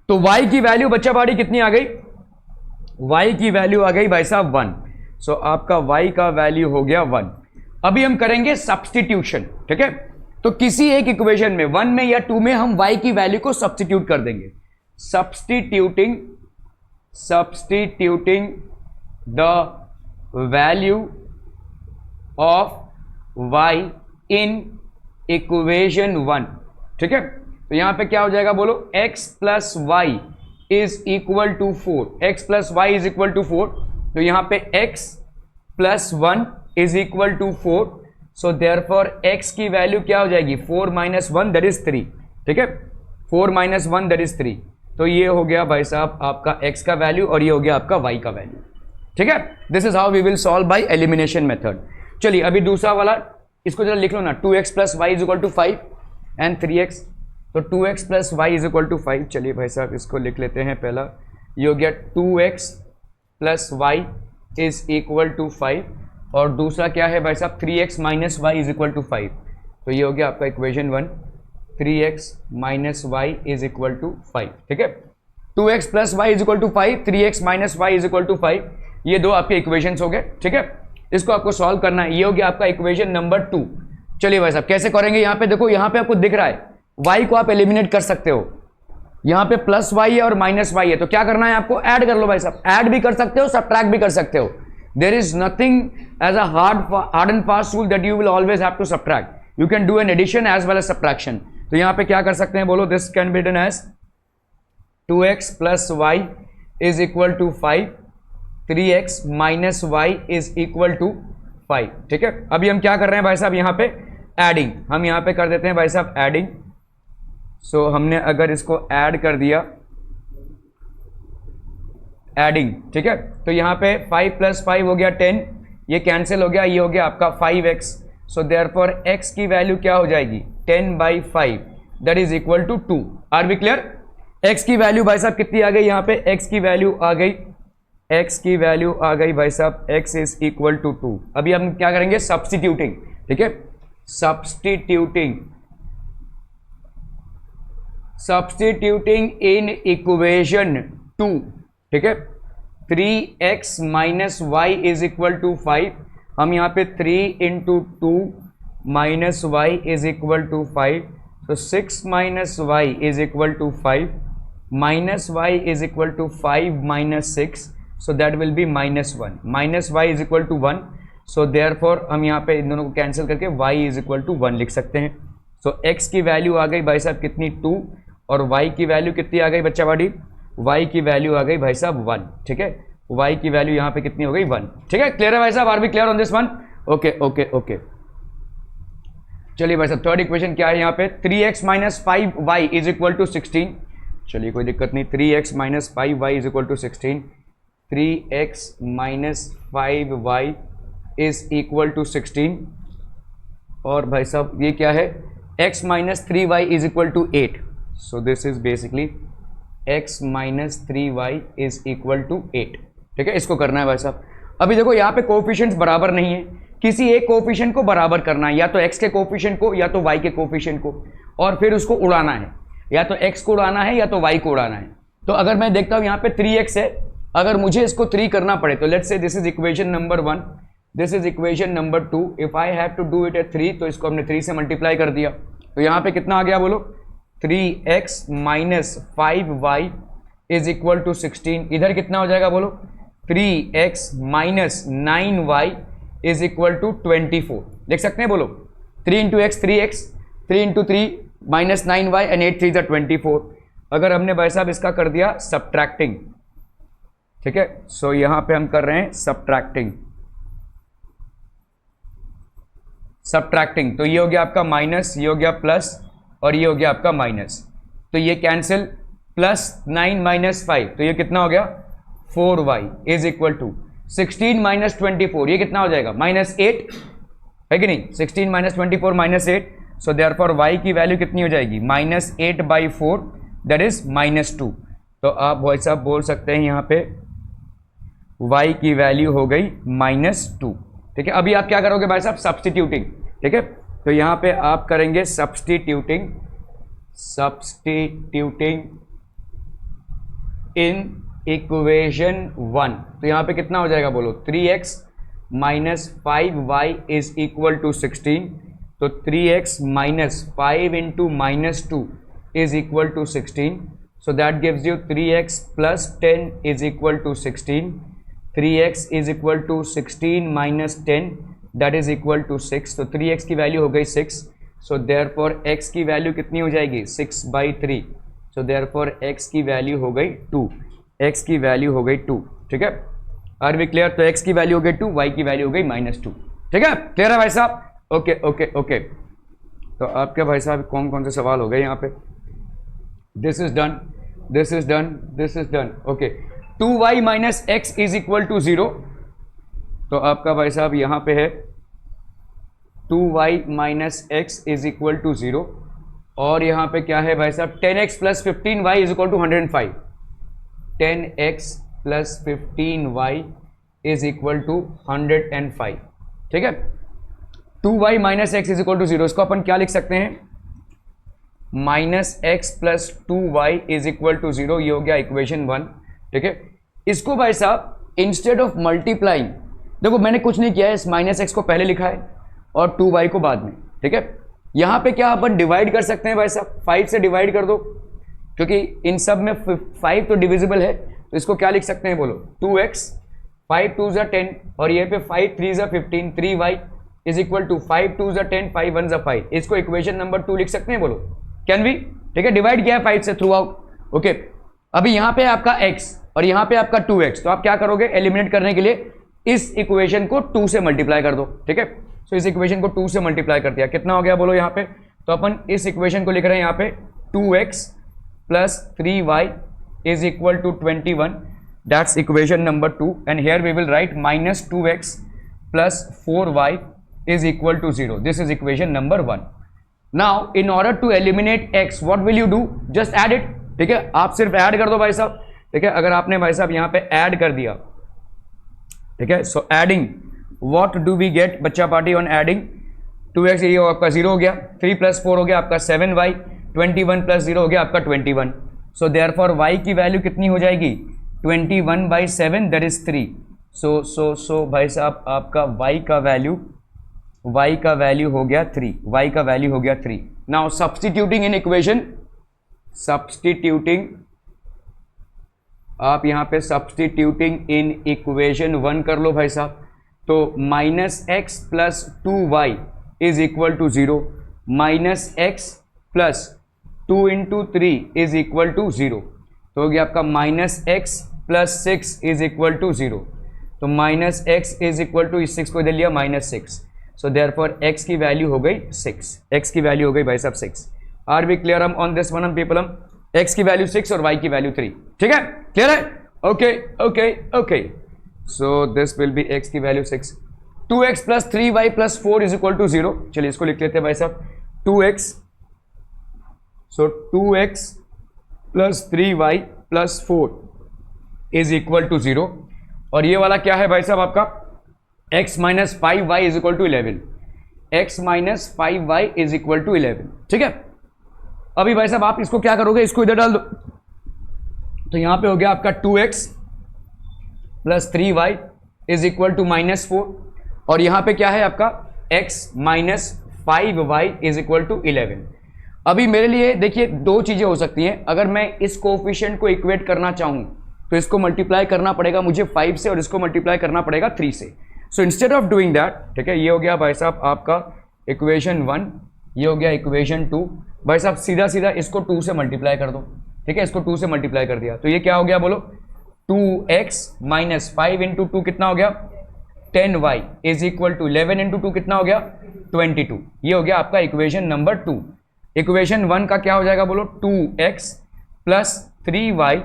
तो y की वैल्यू बच्चा बाड़ी कितनी आ गई, y की वैल्यू आ गई भाई साहब 1। सो आपका y का वैल्यू हो गया 1। अभी हम करेंगे सब्स्टिट्यूशन। ठीक है, तो किसी एक इक्वेशन में 1 में या 2 में हम y की वैल्यू को सब्स्टिट्यूट कर देंगे। Substituting the value of y in equation 1। ठीक है, तो यहां पे क्या हो जाएगा बोलो, x plus y is equal to 4, x plus y is equal to 4। तो यहां पे x plus 1 is equal to 4। So therefore x की वैल्यू क्या हो जाएगी 4 माइनस 1 दैट इज 3। ठीक है, 4 माइनस 1 दैट इज 3। तो ये हो गया भाई साहब आपका x का वैल्यू, और ये हो गया आपका y का वैल्यू। ठीक है, this is how we will solve by elimination method. चलिए अभी दूसरा वाला, इसको जरा लिख लो ना, 2x plus y is equal to 5 and 3x। तो 2x plus y is equal to 5। चलिए भाई साहब इसको लिख लेते हैं। पहला ये हो गया 2x plus y is equal to 5, और दूसरा क्या है भाई साहब 3x minus y is equal to 5। तो ये हो गया आपका equation 1, 3x minus y is equal to 5। ठीक है, 2x plus y is equal to 5, 3x minus y is equal to 5, ये दो आपके इक्वेशंस हो गए। ठीक है, इसको आपको सॉल्व करना है। ये हो गया आपका इक्वेशन नंबर 2। चलिए भाई साहब कैसे करेंगे, यहाँ पे देखो, यहाँ पे आपको दिख रहा है y को आप एलिमिनेट कर सकते हो। यहाँ पे प्लस y है और माइनस y है, तो क्या करना है आपको, ऐड कर लो भाई साहब। ऐड भी कर सकते हो, सब्ट्रैक्ट भी कर सकते हो। There is nothing as a hard and fast rule that you will always have to subtract. You can do an addition as well as subtraction. तो यहाँ पे क्या कर सकते हैं बोलो, this can be done as 2x plus y is equal to 5, 3x minus y is equal to 5। ठीक है, अभी हम क्या कर रहे हैं भाई साहब, यहाँ पे एडिंग, हम यहाँ पे कर देते हैं भाई साहब एडिंग। सो हमने अगर इसको ऐड कर दिया, एडिंग, ठीक है, तो यहाँ पे 5 + 5 हो गया 10, ये कैंसिल हो गया, ये हो गया आपका 5x। सो देयरफॉर x की वैल्यू क्या हो जाएगी, 10/5 that is equal to 2। Are we clear? x की वैल्यू भाई साहब कितनी आ गई, यहाँ पे x की वैल्यू आ गई, x की वैल्यू आ गई भाई साहब, x इज इक्वल टू 2। अभी हम क्या करेंगे, सब्स्टिट्यूटिंग। ठीक है, सब्स्टिट्यूटिंग इन इक्वेशन 2। ठीक है, 3x minus y is equal to 5, हम यहाँ पे 3 × 2 minus y is equal to 5, तो 6 minus y is equal to 5, minus y is equal to 5 minus 6, so that will be -1, minus y is equal to 1। So therefore हम यहाँ पे इन दोनों को cancel करके y इज इक्वल टू 1 लिख सकते हैं। सो x की वैल्यू आ गई भाई साहब कितनी, 2, और y की वैल्यू कितनी आ गई बच्चा वाड़ी, y की वैल्यू आ गई भाई साहब 1। ठीक है, y की वैल्यू यहाँ पे कितनी हो गई, 1। ठीक है, क्लियर है भाई साहब, are B clear on this one? Okay okay okay, चलिए भाई साहब थर्ड इक्वेशन क्या है यहाँ पे, 3x minus 5y is equal to 16। चलिए कोई दिक्कत नहीं, 3x minus 5y is equal to 16, 3x minus 5y is equal to 16, और भाई साहब ये क्या है, x minus 3y is equal to 8। So this is basically x minus 3y is equal to 8। ठीक है, इसको करना है भाई साहब। अभी देखो यहाँ पे कोफिशिएंट्स बराबर नहीं है, किसी एक कोफिशिएंट को बराबर करना है, या तो x के कोफिशिएंट को या तो y के कोफिशिएंट को, और फिर उसको उड़ाना है, या तो x को उड़ाना है या तो y को उड़ाना है। तो अगर मैं देखता हूँ यहाँ पे 3x है, अगर मुझे इसको 3 करना पड़े तो let's say this is equation number 1, this is equation number 2, if I have to do it at 3, तो इसको हमने 3 से मल्टीप्लाई कर दिया, तो यहाँ पे कितना आ गया बोलो, 3x minus 5y is equal to 16। इधर कितना हो जाएगा बोलो, 3x minus 9y is equal to 24। देख सकते हैं बोलो, 3 × x 3x, 3 × 3 minus 9y and 8 3 24। अगर हमने भाई साहब इसका कर दिया सब्ट्रैक्टिंग, ठीक है, सो यहां पे हम कर रहे हैं सब्ट्रैक्टिंग, तो ये हो गया आपका माइनस, ये हो गया प्लस, और ये हो गया आपका माइनस, तो ये कैंसिल, प्लस 9 माइनस 5, तो ये कितना हो गया, 4y is equal to 16 minus 24, ये कितना हो जाएगा, -8 है कि नहीं, 16 माइनस 24 -8, सो देयरफॉर y की वैल्यू कितनी हो जाएगी, -8/4 दैट इज -2। तो आप भाई साहब बोल सकते हैं यहाँ पे y की वैल्यू हो गई -2। ठीक है, अभी आप क्या करोगे भाई साहब, सब्स्टिट्यूटिंग। ठीक है, तो यहाँ पे आप करेंगे सब्स्टिट्यूटिंग इन इक्वेशन 1, तो यहाँ पे कितना हो जाएगा बोलो, 3x minus 5y is equal to 16, तो 3x minus 5 into -2 is equal to 16, so that gives you 3x plus 10 is equal to 16, 3x is equal to 16 minus 10 that is equal to 6, तो 3x की value हो गई 6, so therefore x की value कितनी हो जाएगी, 6/3, so therefore x की value हो गई 2, x की वैल्यू हो गई 2। ठीक है, आर वी क्लियर? तो x की वैल्यू हो गई 2, y की वैल्यू हो गई -2। ठीक है, क्लियर है भाई साहब? ओके ओके ओके, तो आपके भाई साहब कौन कौन से सवाल हो गए यहाँ पे, this is done, this is done, this is done. Okay, 2y minus x is equal to 0, तो आपका भाई साहब यहाँ पे है 2y minus x is equal to 0, और यहाँ पे क्या है भाई साहब, 10x plus 15y is equal to 105, 10x plus 15y is equal to 105। ठीक है, 2y minus x is equal to 0, इसको अपन क्या लिख सकते हैं, -x plus 2y is equal to 0, ये हो गया इक्वेशन 1। ठीक है, इसको भाई साहब इंस्टेड ऑफ मल्टीप्लाइंग, देखो मैंने कुछ नहीं किया है, इस -x को पहले लिखा है और 2y को बाद में। ठीक है, यहाँ पे क्या अपन डिवाइड कर सकते हैं भाई साहब, 5 से डिवाइड कर दो, क्योंकि इन सब में 5 तो डिविजिबल है, तो इसको क्या लिख सकते हैं बोलो, 2x, 5 2 ज़ा 10, और ये पे 5 3 ज़ा 15, 3y इज इक्वल टू 5 2 ज़ा 10, 5 1 ज़ा 5, इसको इक्वेशन नंबर 2 लिख सकते हैं बोलो, कैन वी? ठीक है, डिवाइड किया है 5 से थ्रू आउट। ओके, अभी यहाँ पे आपका x और यहाँ पे आपका 2x, तो आप क्या करोगे एलिमिनेट करने के लिए इस इक्वेशन को 2 से मल्टीप्लाई कर दो, ठीक है। सो इस इक्वेशन को 2 से मल्टीप्लाई कर दिया, कितना हो गया बोलो यहाँ पे, तो अपन इस इक्वेशन को लिख रहे हैं यहाँ पे 2x plus 3y is equal to 21, that's equation number 2, and here we will write minus 2x plus 4y is equal to 0, this is equation number 1। Now in order to eliminate x what will you do, just add it, ठीक है, आप सिर्फ add कर दो भाई साहब, ठीक है। अगर आपने भाई साहब यहाँ पे ऐड कर दिया, ठीक है, so adding what do we get बच्चा पार्टी ऑन एडिंग, 2x ये आपका 0 हो गया, 3 प्लस 4 हो गया आपका 7y, 21 प्लस 0 हो गया आपका 21, सो देयरफॉर y की वैल्यू कितनी हो जाएगी 21/7 दैट इज 3, सो भाई साहब आपका y का वैल्यू हो गया 3, y का वैल्यू हो गया 3। Now substituting in equation, substituting आप यहाँ पे सब्स्टिट्यूटिंग इन इक्वेशन 1 कर लो भाई साहब, तो minus x plus 2y is equal to 0, minus x plus 2 into 3 is equal to 0, तो हो गया आपका minus x plus 6 is equal to 0, तो minus x is equal to, इस 6 को दे लिया माइनस 6, सो देयरफॉर x की वैल्यू हो गई 6, x की वैल्यू हो गई भाई साहब 6। आर वी क्लियर हम ऑन दिस वन हम पीपल, हम x की वैल्यू 6 और y की वैल्यू 3, ठीक है, क्लियर है, okay okay okay, so this will be x की value 6, 2x plus 3y plus 4 is equal to 0, चलिए इसको लिख लेते हैं भाई साहब 2x, so 2x plus 3y plus 4 is equal to 0, और ये वाला क्या है भाई साहब आपका x minus 5y is equal to 11, x minus 5y is equal to 11, ठीक है। अभी भाई साहब आप इसको क्या करोगे, इसको इधर डाल दो, तो यहां पे हो गया आपका 2x plus 3y is equal to minus 4, और यहां पे क्या है आपका x minus 5y is equal to 11। अभी मेरे लिए देखिए दो चीजें हो सकती हैं, अगर मैं इस कोएफिशिएंट को इक्वेट करना चाहूं तो इसको मल्टीप्लाई करना पड़ेगा मुझे 5 से, और इसको मल्टीप्लाई करना पड़ेगा 3 से, so instead of doing that, ठीक है, ये हो गया भाई साहब आपका इक्वेशन 1, ये हो गया इक्वेशन 2, भाई साहब सीधा सीधा इसको 2 से मल्टीप्लाई कर दो, ठीक है, इसको 2 से मल्टीप्लाई कर दिया, तो ये क्या हो गया बोलो 2x माइनस 5 इंटू 2 कितना हो गया 10y is equal to 11 into 2 कितना हो गया 22, ये हो गया आपका इक्वेशन नंबर 2। इक्वेशन 1 का क्या हो जाएगा बोलो 2x plus 3y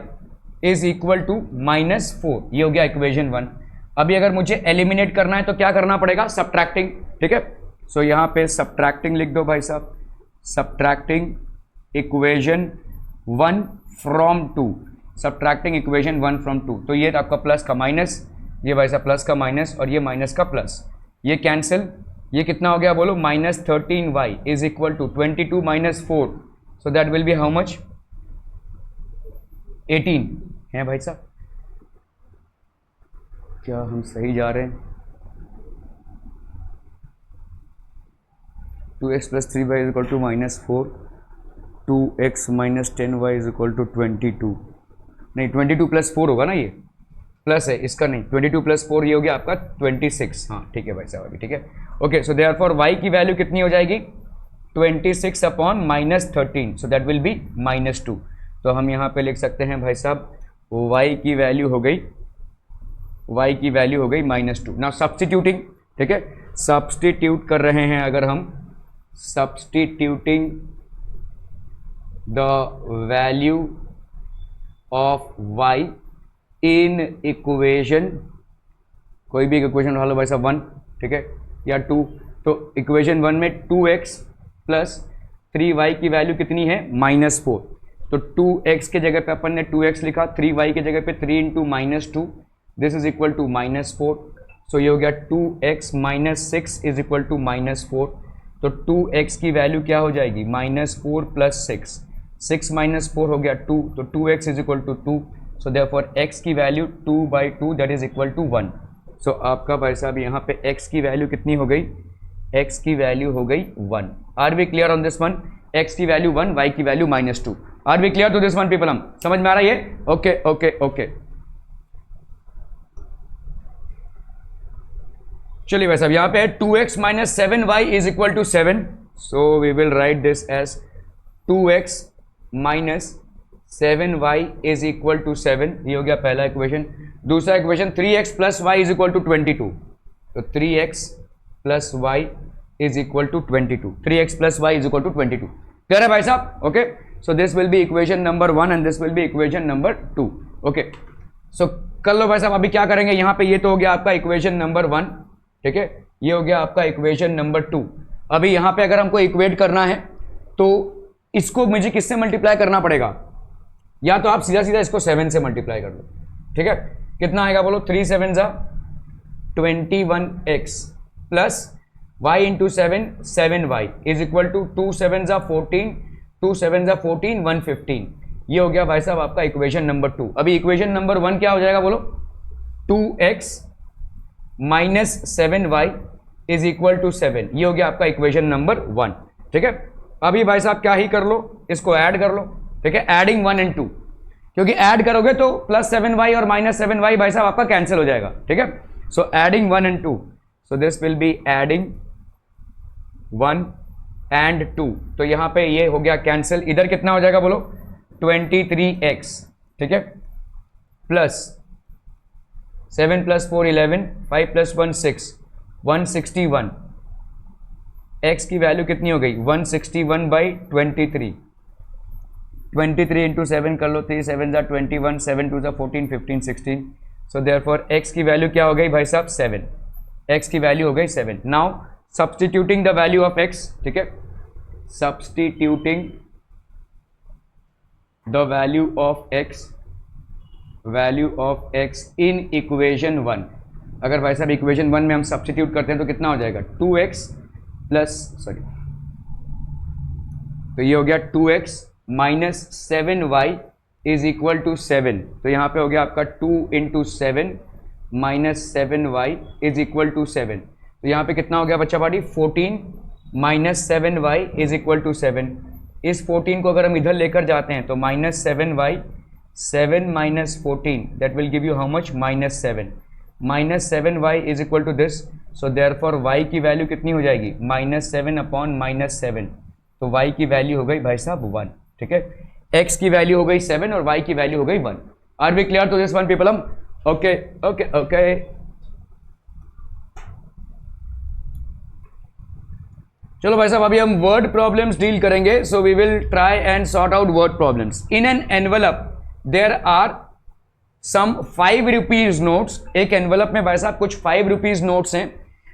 is equal to minus 4, ये हो गया इक्वेशन 1। अभी अगर मुझे एलिमिनेट करना है तो क्या करना पड़ेगा सब्ट्रैक्टिंग, ठीक है, सो यहाँ पे सब्ट्रैक्टिंग लिख दो भाई साहब, subtracting equation 1 from 2, subtracting equation 1 from 2, तो ये आपका प्लस का माइनस, ये भाई साहब प्लस का माइनस, और ये माइनस का प्लस, ये कैंसिल, ये कितना हो गया बोलो minus 13y is equal to 22 minus 4, so that will be how much 18 है भाई साहब, क्या हम सही जा रहे हैं, 2x plus 3y is equal to minus 4, 2x minus 10y is equal to 22, नहीं 22 प्लस 4 होगा ना, ये प्लस है इसका नहीं, 22 प्लस 4 ये हो गया आपका 26, हाँ ठीक है भाई साहब अभी ठीक है, ओके, सो देयरफॉर y की वैल्यू कितनी हो जाएगी 26 upon minus 13, so that will B minus 2, तो हम यहाँ पे लिख सकते हैं भाई साहब y की वैल्यू हो गई माइनस 2। नाउ सब्स्टिट्यूटिंग, ठीक है, सब्स्टिट्यूट कर रहे हैं अगर हम, substituting the value of y in equation, कोई भी इक्वेशन उठा लो भाई साहब 1, ठीक है, या 2, तो इक्वेशन 1 में 2x प्लस 3y की वैल्यू कितनी है माइनस 4, तो 2x के जगह पे अपन ने 2x लिखा, 3y के जगह पे 3 into minus 2, this is equal to minus 4, so ये हो गया 2x minus 6 is equal to minus 4, तो 2x की वैल्यू क्या हो जाएगी माइनस 4 प्लस 6, 6 माइनस 4 हो गया 2, तो 2x is equal to 2, so therefore x की value 2/2 that is equal to 1, so आपका भाई साहब यहाँ पे x की वैल्यू कितनी हो गई, x की वैल्यू हो गई 1। Are we clear on this one, x की वैल्यू 1, y की value minus 2, are we clear to this one people, हम समझ में आ रहा है ये, ओके ओके ओके, चलिए भाई साहब यहाँ पे 2x minus 7y is equal to 7, so we will write this as 2x minus 7y is equal to 7, ये हो गया पहला इक्वेशन। दूसरा equation 3x plus y is equal to 22, तो 3x plus y is equal to 22, 3x plus y is equal to 22। Clear है भाई साहब? Okay, so this will be equation number 1 and this will be equation number 2। Okay, सो कर लो भाई साहब। अभी क्या करेंगे यहाँ पे, ये तो हो गया आपका इक्वेशन नंबर 1, ठीक है, ये हो गया आपका इक्वेशन नंबर 2। अभी यहाँ पे अगर हमको इक्वेट करना है तो इसको मुझे किससे मल्टीप्लाई करना पड़ेगा? या तो आप सीधा सीधा इसको 7 से मल्टीप्लाई कर लो, ठीक है। कितना आएगा बोलो? 3 7 जा 21x प्लस y into 7 7y is equal to 2 7 जा 14, 2 7 जा 14 115। ये हो गया भाई साहब आपका इक्वेशन नंबर 2। अभी इक्वेशन नंबर 1 क्या हो जाएगा बोलो? 2x minus 7y is equal to 7। ये हो गया आपका इक्वेशन नंबर 1, ठीक है। अभी भाई साहब क्या ही कर लो, इसको ऐड कर लो, ठीक है, एडिंग 1 and 2, क्योंकि ऐड करोगे तो प्लस 7y और माइनस 7y भाई साहब आपका कैंसिल हो जाएगा, ठीक है। So adding 1 and 2, so this will be adding 1 and 2, तो यहां पे ये हो गया कैंसिल। इधर कितना हो जाएगा बोलो? 23x, ठीक है, प्लस 7 प्लस 4 11, 5 प्लस 1 6, 161। x की वैल्यू कितनी हो गई? 161 बाई 23, 23 इंटू 7 कर लो, 3 7 जा 21, 7 2 जा 14 15 16। सो देयरफॉर x की वैल्यू क्या हो गई भाई साहब? 7, x की वैल्यू हो गई 7। Now substituting the value of x, ठीक है, substituting the value of x in equation 1। अगर भाई साहब इक्वेशन 1 में हम सब्सटीट्यूट करते हैं तो कितना हो जाएगा? 2x प्लस, सॉरी, तो ये हो गया 2x minus 7y is equal to 7, तो यहाँ पे हो गया आपका 2 into 7 minus 7y is equal to 7, तो यहाँ पे कितना हो गया बच्चा party? 14 minus 7y is equal to 7। इस 14 को अगर हम इधर लेकर जाते हैं तो minus 7y, 7 minus 14 that will give you how much? Minus 7, minus 7y is equal to this, so therefore y की वैल्यू कितनी हो जाएगी? माइनस 7 अपॉन माइनस 7, तो y की वैल्यू हो गई भाई साहब 1, ठीक है। x की वैल्यू हो गई 7 और y की वैल्यू हो गई 1। Are we clear to this one people? हम ओके ओके ओके। चलो भाई साहब अभी हम वर्ड प्रॉब्लम्स डील करेंगे। So we will try and sort out word problems. In an envelope there are some 5 rupees notes. एक एनवलप में भाई साहब कुछ 5 रुपीज नोट्स हैं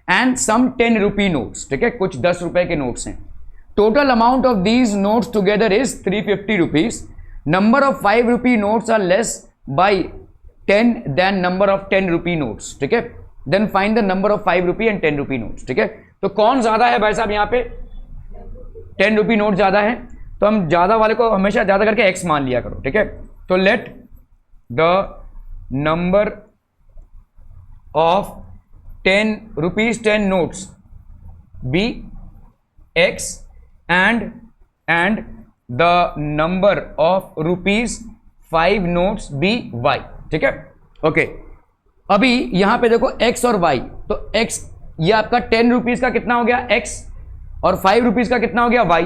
एंड सम 10 रुपी नोट्स, ठीक है, कुछ 10 रुपए के नोट्स हैं। Total amount of these notes together is 350 rupees. Number of 5 rupee notes are less by 10 than number of 10 rupee notes. ठीक है, then find the number of 5 rupee and 10 rupee notes. ठीक है, तो कौन ज्यादा है भाई साहब? यहाँ पे 10 रुपी नोट ज्यादा है, तो हम ज्यादा वाले को हमेशा ज्यादा करके x मान लिया करो, ठीक है। तो let the number of 10 rupees 10 notes be x and the number of rupees 5 notes be y, ठीक है, ओके। अभी यहां पे देखो x और y, तो x ये आपका 10 रुपीज का कितना हो गया? x, और 5 रुपीज का कितना हो गया? y।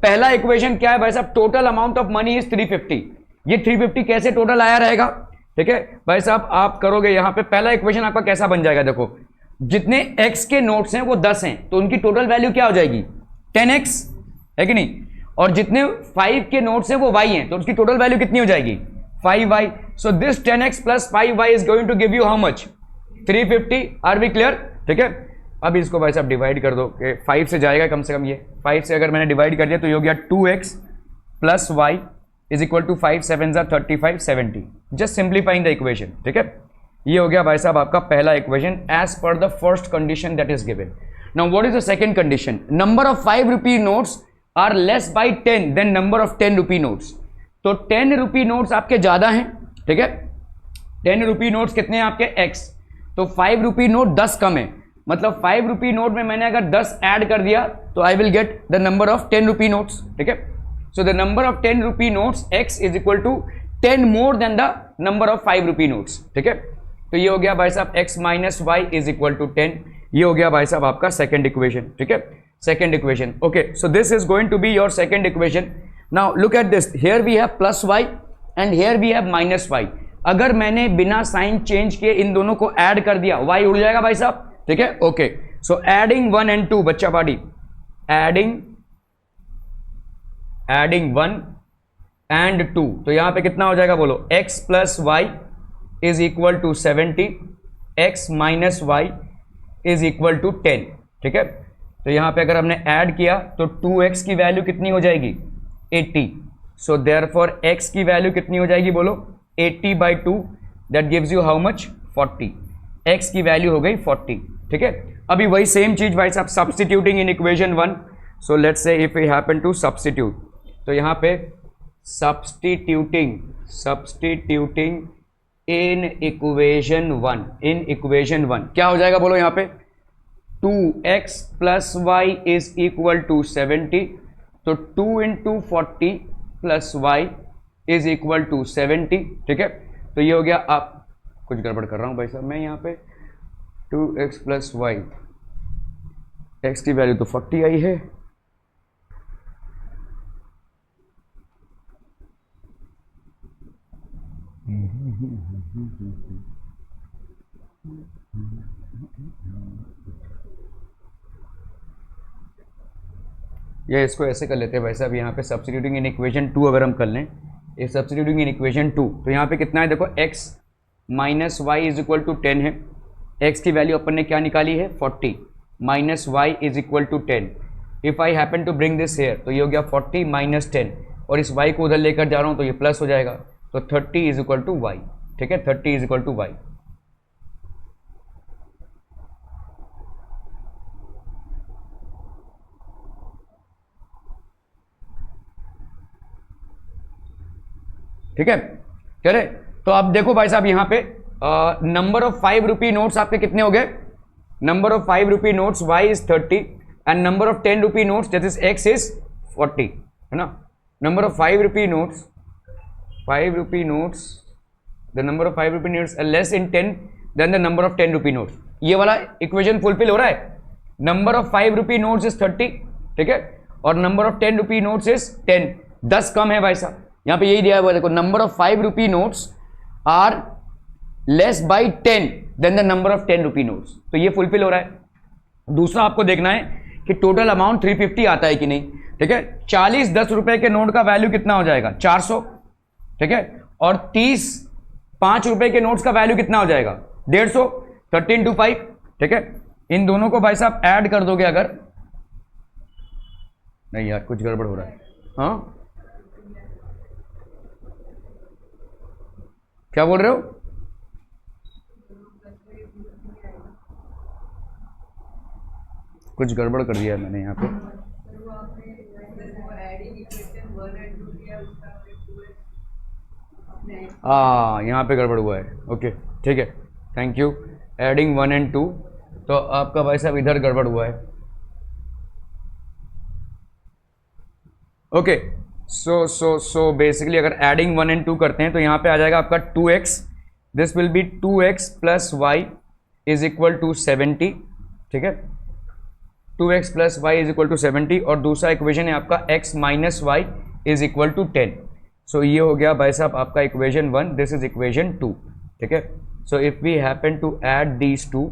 पहला इक्वेशन क्या है भाई साहब? Total amount of money is 350। ये 350 कैसे टोटल आया रहेगा? ठीक है भाई साहब, आप करोगे यहां पे पहला इक्वेशन आपका कैसा बन जाएगा? देखो जितने x के नोट्स हैं वो 10 हैं, तो उनकी टोटल वैल्यू क्या हो जाएगी? 10x, है कि नहीं? और जितने 5 के नोट्स हैं वो y हैं, तो उसकी टोटल वैल्यू कितनी हो जाएगी? 5y। So this 10x plus 5y is going to give you how much? 350। Are we clear? ठीक है, अब इसको भाई साहब डिवाइड कर दो कि 5 से जाएगा कम से कम। ये 5 से अगर मैंने डिवाइड कर दिया तो ये हो गया 2x plus y is equal to 5 7 जा 35 70। जस्ट सिंप्लीफाइंग द इक्वेशन, ठीक है। ये हो गया भाई साहब आपका पहला equation as per the first condition that is given. Now what is the second condition? Number of 5 rupee notes are less by 10 then number of 10 rupee notes. तो 10 रुपी नोट्स आपके ज्यादा हैं, ठीक है, 10 रुपी नोट्स कितने हैं आपके? x, तो 5 रुपी नोट 10 कम है, मतलब 5 रुपी नोट में मैंने अगर 10 ऐड कर दिया तो I will get the number of 10 rupee notes, ठीक है। So the number of 10 rupee notes x is equal to 10 more than the number of 5 rupee notes, ठीक है। तो ये हो गया भाई साहब x minus y is equal to 10। ये हो गया भाई साहब आपका सेकंड इक्वेशन, ठीक है, second equation. Okay, so this is going to be your second equation. Now look at this, here we have plus y and here we have -y। अगर मैंने बिना साइन चेंज किए इन दोनों को ऐड कर दिया, y उड़ जाएगा भाई साहब, ठीक है। ओके, सो एडिंग 1 and 2, बच्चा पार्टी, एडिंग 1 and 2, तो यहां पे कितना हो जाएगा बोलो, x + y is equal to 70, x - y is equal to 10, ठीक है। तो यहां पे अगर हमने ऐड किया तो 2x की वैल्यू कितनी हो जाएगी, 80। सो देयरफॉर x की वैल्यू कितनी हो जाएगी बोलो, 80/2, that gives you how much, 40। x की वैल्यू हो गई 40, ठीक है। अभी वही सेम चीज भाई साहब, substituting in equation 1। So let's say if we happen to substitute, तो यहां पे सब्स्टिट्यूटिंग इन इक्वेशन 1, क्या हो जाएगा बोलो, यहां पे 2x + y is equal to 70, तो 2 × 40 + y इज इक्वल टू 70, ठीक है। तो ये हो गया, आप कुछ गड़बड़ कर रहा हूं भाई साहब मैं यहां पे, 2x + y, x की वैल्यू तो 40 आई है, ये इसको ऐसे कर लेते हैं भाई साहब, यहाँ पे सब्स्टिट्यूटिंग इन इक्वेशन 2 अगर हम कर लें, ये सब्स्टिट्यूटिंग इन इक्वेशन 2, तो यहाँ पे कितना है देखो, x - y is equal to 10 है, x की वैल्यू अपन ने क्या निकाली है, 40, - y is equal to 10। If I happen to bring this here, तो ये हो गया 40 - 10, और इस y को उधर लेकर जा रहा हूँ तो ये प्लस हो जाएगा, तो 30 इज इक्वल टू y, ठीक है, 30 इज इक्वल टू y। ठीक है, कह रहे, तो अब देखो भाई साहब यहाँ पे नंबर ऑफ 5 रुपी नोट्स आपके कितने हो गए, number of 5 rupee notes y is 30 and number of 10 rupee notes that is x is 40, है ना। Number of 5 rupee notes, the number of 5 rupee notes less in 10 then the number of 10 rupee notes, ये वाला equation fulfil हो रहा है। Number of 5 rupee notes is 30, ठीक है, और number of 10 rupee notes is 10, 10 कम है भाई साहब, यहां पे यही दिया हुआ है, देखो number of 5 rupee notes are less by 10 then the number of 10 rupee notes, तो ये फुलफिल हो रहा है। दूसरा आपको देखना है कि टोटल अमाउंट 350 आता है कि नहीं, ठीक है। 40 10 रुपए के नोट का वैल्यू कितना हो जाएगा, 400, ठीक है, और 30 5 रुपए के नोट्स का वैल्यू कितना हो जाएगा, 150, 13 to 5, ठीक है। इन दोनों को भाई साहब ऐड कर दोगे अगर, नहीं यार कुछ गड़बड़ हो रहा है, हाँ क्या बोल रहे हो, कुछ गड़बड़ कर दिया मैंने यहाँ पे, यहाँ पे गड़बड़ हुआ है, ओके ठीक है, थैंक यू। एडिंग 1 and 2, तो आपका भाई साहब इधर गड़बड़ हुआ है, ओके। सो बेसिकली अगर एडिंग 1 and 2 करते हैं तो यहाँ पे आ जाएगा आपका 2x, this will be 2x + y is equal to 70, ठीक है, 2x + y is equal to 70, और दूसरा इक्वेशन है आपका x - y is equal to 10। So ये हो गया भाई साहब आपका इक्वेशन 1, दिस इज इक्वेशन 2, ठीक है। So if we happen to add these two,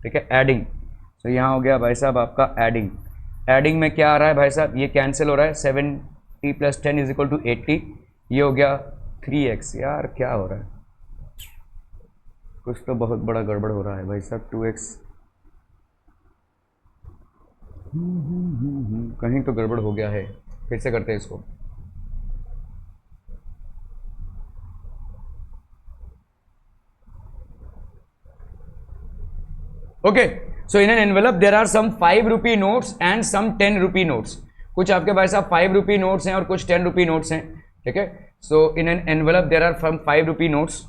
ठीक है, एडिंग, तो यहाँ हो गया भाई साहब आपका एडिंग में क्या आ रहा है भाई साहब, ये कैंसिल हो रहा है, 70 + 10 इज इक्वल टू 80, ये हो गया 3x, यार क्या हो रहा है, कुछ तो बहुत बड़ा गड़बड़ हो रहा है भाई साहब, 2x कहीं तो गड़बड़ हो गया है, फिर से करते हैं इसको, okay. So in an envelope there are some 5 rupee notes and some 10 rupee notes, कुछ आपके भाई साहब 5 रुपी नोट्स हैं और कुछ 10 रुपी नोट्स हैं, ठीक है। So in an envelope there are from 5 rupee notes,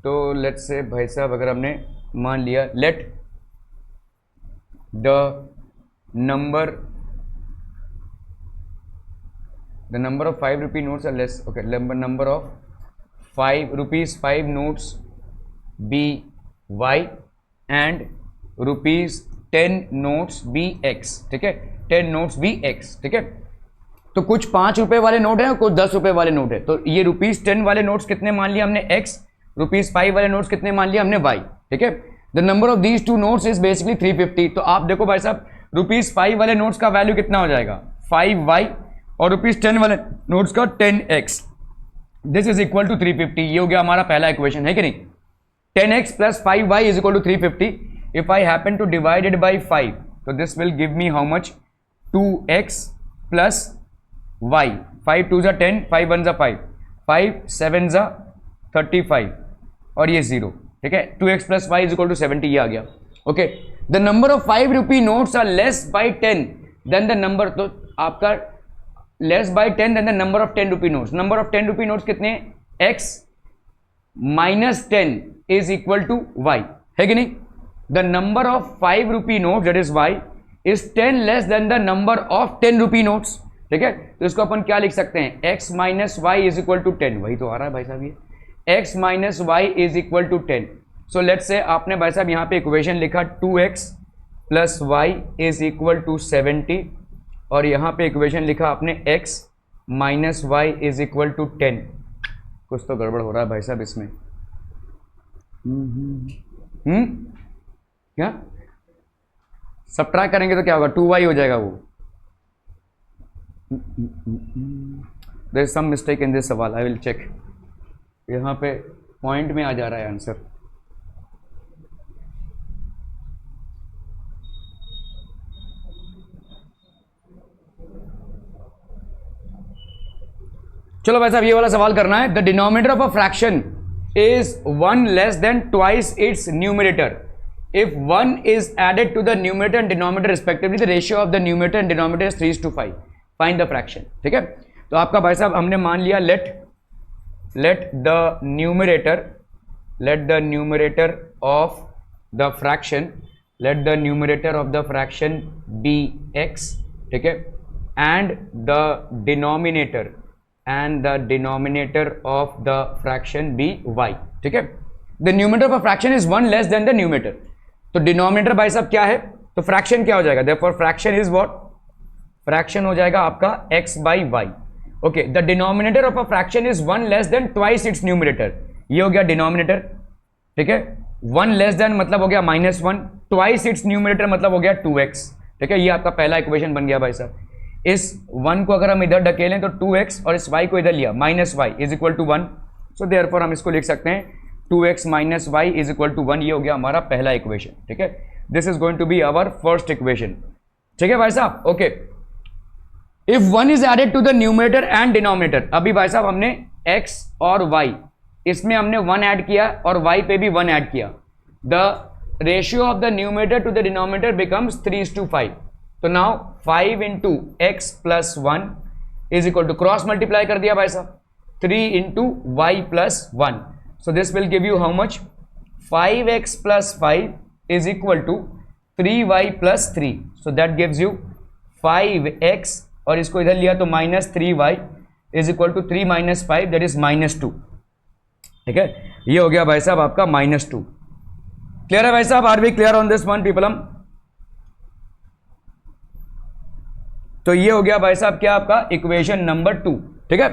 तो लेट्स से भाई साहब अगर हमने मान लिया, let the number of 5 rupee notes are less, okay, number of 5 rupees 5 notes be y and rupees 10 notes be x, ठीक है, 10 notes be x, ठीक है। तो कुछ 5 रुपए वाले नोट है और कुछ 10 रुपए वाले नोट है। तो ये ₹10 वाले नोट्स कितने मान लिया हमने x, ₹5 वाले नोट्स कितने मान लिया हमने y। ठीक है, the number of these two notes is basically 350। तो आप देखो भाई साहब ₹5 वाले नोट्स का वैल्यू कितना हो जाएगा 5y और ₹10 वाले नोट्स का 10x। This is equal to 350। ये हो गया हमारा पहला इक्वेशन, है कि नहीं। 10x plus 5y is equal to 350। If I happen to divide it by 5 तो this will give me how much 2x plus y। 5 2 10, 5 1 5, 5 7 35 और ये 0। ठीक है, 2x plus y is equal to 70 ये आ गया। Okay, the number of 5 rupee notes are less by 10 then the number, तो आपका less by 10 then the number of 10 rupee notes. Number of 10 rupee notes कितने, x minus 10 is equal to y, है कि नहीं। The number of 5 rupee notes that is y is 10 less than the number of 10 rupee notes. ठीक है, तो इसको अपन क्या लिख सकते हैं, x minus y is equal to 10। वही तो आ रहा है भाई साहब, ये x minus y is equal to 10। So let's say आपने भाई साहब यहाँ पे इक्वेशन लिखा 2x plus y is equal to 70 और यहाँ पे इक्वेशन लिखा आपने x minus y is equal to 10। कुछ तो गड़बड़ हो रहा है भाई साहब इसमें। क्या सबट्रैक्ट करेंगे तो क्या होगा, 2y हो जाएगा वो। There is some mistake in this सवाल, आई विल चेक। यहाँ पे पॉइंट में आ जा रहा है आंसर। चलो भाई साहब ये वाला सवाल करना है। The denominator of a fraction is 1 less than twice its numerator. If 1 is added to the numerator and denominator respectively, the ratio of the numerator and denominator is 3:5. Find the fraction. ठीक है, तो आपका भाई साहब हमने मान लिया let the numerator of the fraction be x, ठीक है, and the denominator of the fraction be y. ठीक है, the numerator of a fraction is 1 less than the numerator. तो denominator भाई साहब क्या है, तो fraction क्या हो जाएगा, therefore fraction is what, fraction हो जाएगा आपका x by y. okay, the denominator of a fraction is 1 less than twice its numerator. ये हो गया denominator, ठीक है, 1 less than मतलब हो गया -1, twice its numerator मतलब हो गया 2x. ठीक है, ये आपका पहला इक्वेशन बन गया भाई साहब। इस 1 को अगर हम इधर ढकेलें तो 2x और इस y को इधर लिया -y is equal to 1। So therefore हम इसको लिख सकते हैं 2x minus y is equal to 1। ये हो गया हमारा पहला इक्वेशन। ठीक है, this is going to be our first equation. ठीक है भाई साहब, okay. If 1 is added to the numerator and denominator, अभी भाई साहब हमने x और y इसमें हमने 1 ऐड किया और y पे भी 1 ऐड किया। The ratio of the numerator to the denominator becomes 3:5। तो now 5 into x plus 1 is equal to, cross multiply कर दिया भाई साहब, 3 into y plus 1। So this will give you how much, 5x plus 5 is equal to 3y plus 3। So that gives you 5x और इसको इधर लिया तो -3y is equal to 3 minus 5 that is -2। ठीक है, ये हो गया भाई साहब आपका -2। क्लियर है भाई साहब, are we clear on this one people. तो ये हो गया भाई साहब क्या आपका इक्वेशन नंबर 2। ठीक है,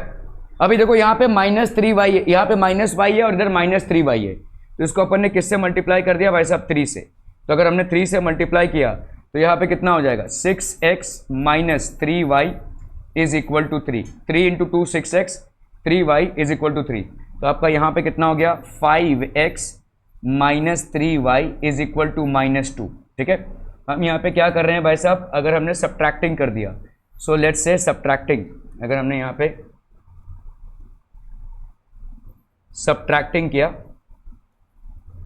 अभी देखो यहाँ पे -3y है, यहाँ पे -y है और इधर -3y है। तो इसको अपन ने किससे मल्टीप्लाई कर दिया भाई साहब, 3 से। तो अगर हमने 3 से मल्टीप्लाई किया तो यहाँ पे कितना हो जाएगा, 6x minus 3y is equal to 3। 3 into 2 6x, 3y is equal to 3। तो आपका यहाँ पे कितना हो गया, 5x minus 3y is equal to -2। ठीक है, हम यहाँ पे क्या कर रहे हैं भाई साहब, अगर हमने सब्ट्रैक्टिंग कर दिया, सो लेट्स से सब्ट्रैक्टिंग, अगर हमने यहाँ पे सब्ट्रैक्टिंग किया,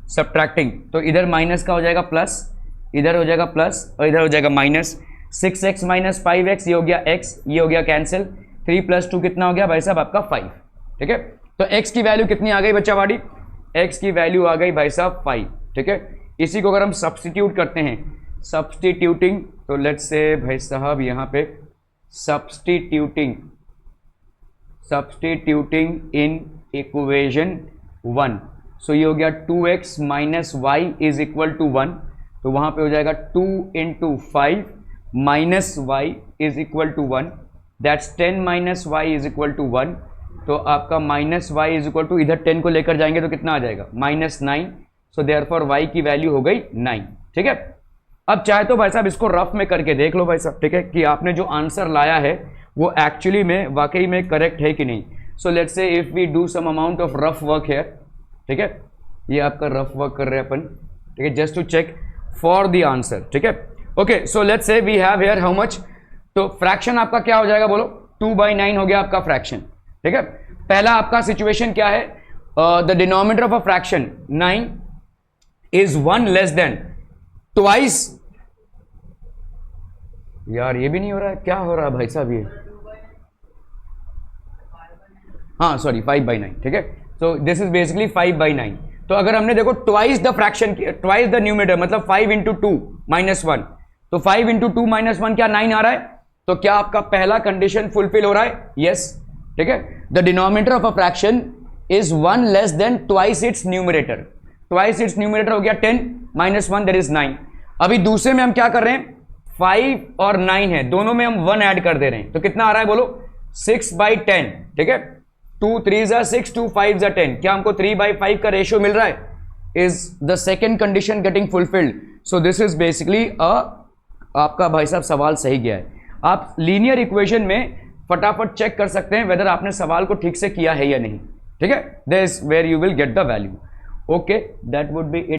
सब्ट्रैक्टिंग तो इधर माइनस का हो जाएगा प्लस, इधर हो जाएगा प्लस और इधर हो जाएगा माइनस। 6x माइनस 5x ये हो गया x, ये हो गया कैंसिल। 3 + 2 कितना हो गया भाई साहब आपका 5। ठीक है, तो x की वैल्यू कितनी आ गई बच्चा वाड़ी, x की वैल्यू आ गई भाई साहब 5। ठीक है, इसी को अगर हम सब्स्टिट्यूट करते हैं, सब्स्टिट्यूटिंग, तो लेट्स से भाई साहब यहाँ पे सब्स्टिट्यूटिंग इन इक्वेशन 1, सो ये हो गया 2x minus y is equal to 1। तो वहाँ पे हो जाएगा 2 into 5 minus y is equal to 1। That's 10 minus y is equal to 1। तो आपका minus y is equal to, इधर 10 को लेकर जाएंगे तो कितना आ जाएगा, -9। सो देयरफॉर वाई की वैल्यू हो गई 9। ठीक है, अब चाहे तो भाई साहब इसको रफ में करके देख लो भाई साहब, ठीक है, कि आपने जो आंसर लाया है वो एक्चुअली में वाकई में करेक्ट है कि नहीं। So let's say if we do some amount of rough work here, ठीक है, ये आपका रफ वर्क कर रहे हैं अपन, ठीक है, just to check for the answer. ठीक है, okay, so let's say we have here how much. तो फ्रैक्शन आपका क्या हो जाएगा बोलो, 2/9 हो गया आपका फ्रैक्शन। ठीक है, पहला आपका सिचुएशन क्या है, the denominator of a fraction 9 is 1 less than twice. यार ये भी नहीं हो रहा है, क्या हो रहा है भाई साहब ये, हाँ सॉरी 5/9। ठीक है, सो दिस इज बेसिकली 5/9। तो अगर हमने देखो twice the fraction, twice the numerator, मतलब 5 × 2 - 1, तो 5 × 2 - 1 क्या 9 आ रहा है। तो क्या आपका पहला कंडीशन फुलफिल हो रहा है, यस। ठीक है, the denominator of a fraction is 1 less than twice its numerator. Twice its numerator हो गया 10 - 1 दैट इज 9। अभी दूसरे में हम क्या कर रहे हैं, 5 और 9 है, दोनों में हम 1 ऐड कर दे रहे हैं, तो कितना आ रहा है बोलो, 6/10। ठीक है, 2 3 6, 2 5 10, क्या हमको 3/5 का रेशियो मिल रहा है, is the second condition getting fulfilled. So this is basically आपका भाई साहब सवाल सही गया है। आप लीनियर इक्वेशन में फटाफट चेक कर सकते हैं वेदर आपने सवाल को ठीक से किया है या नहीं। ठीक है, this where you will get the value. Okay, that would be it.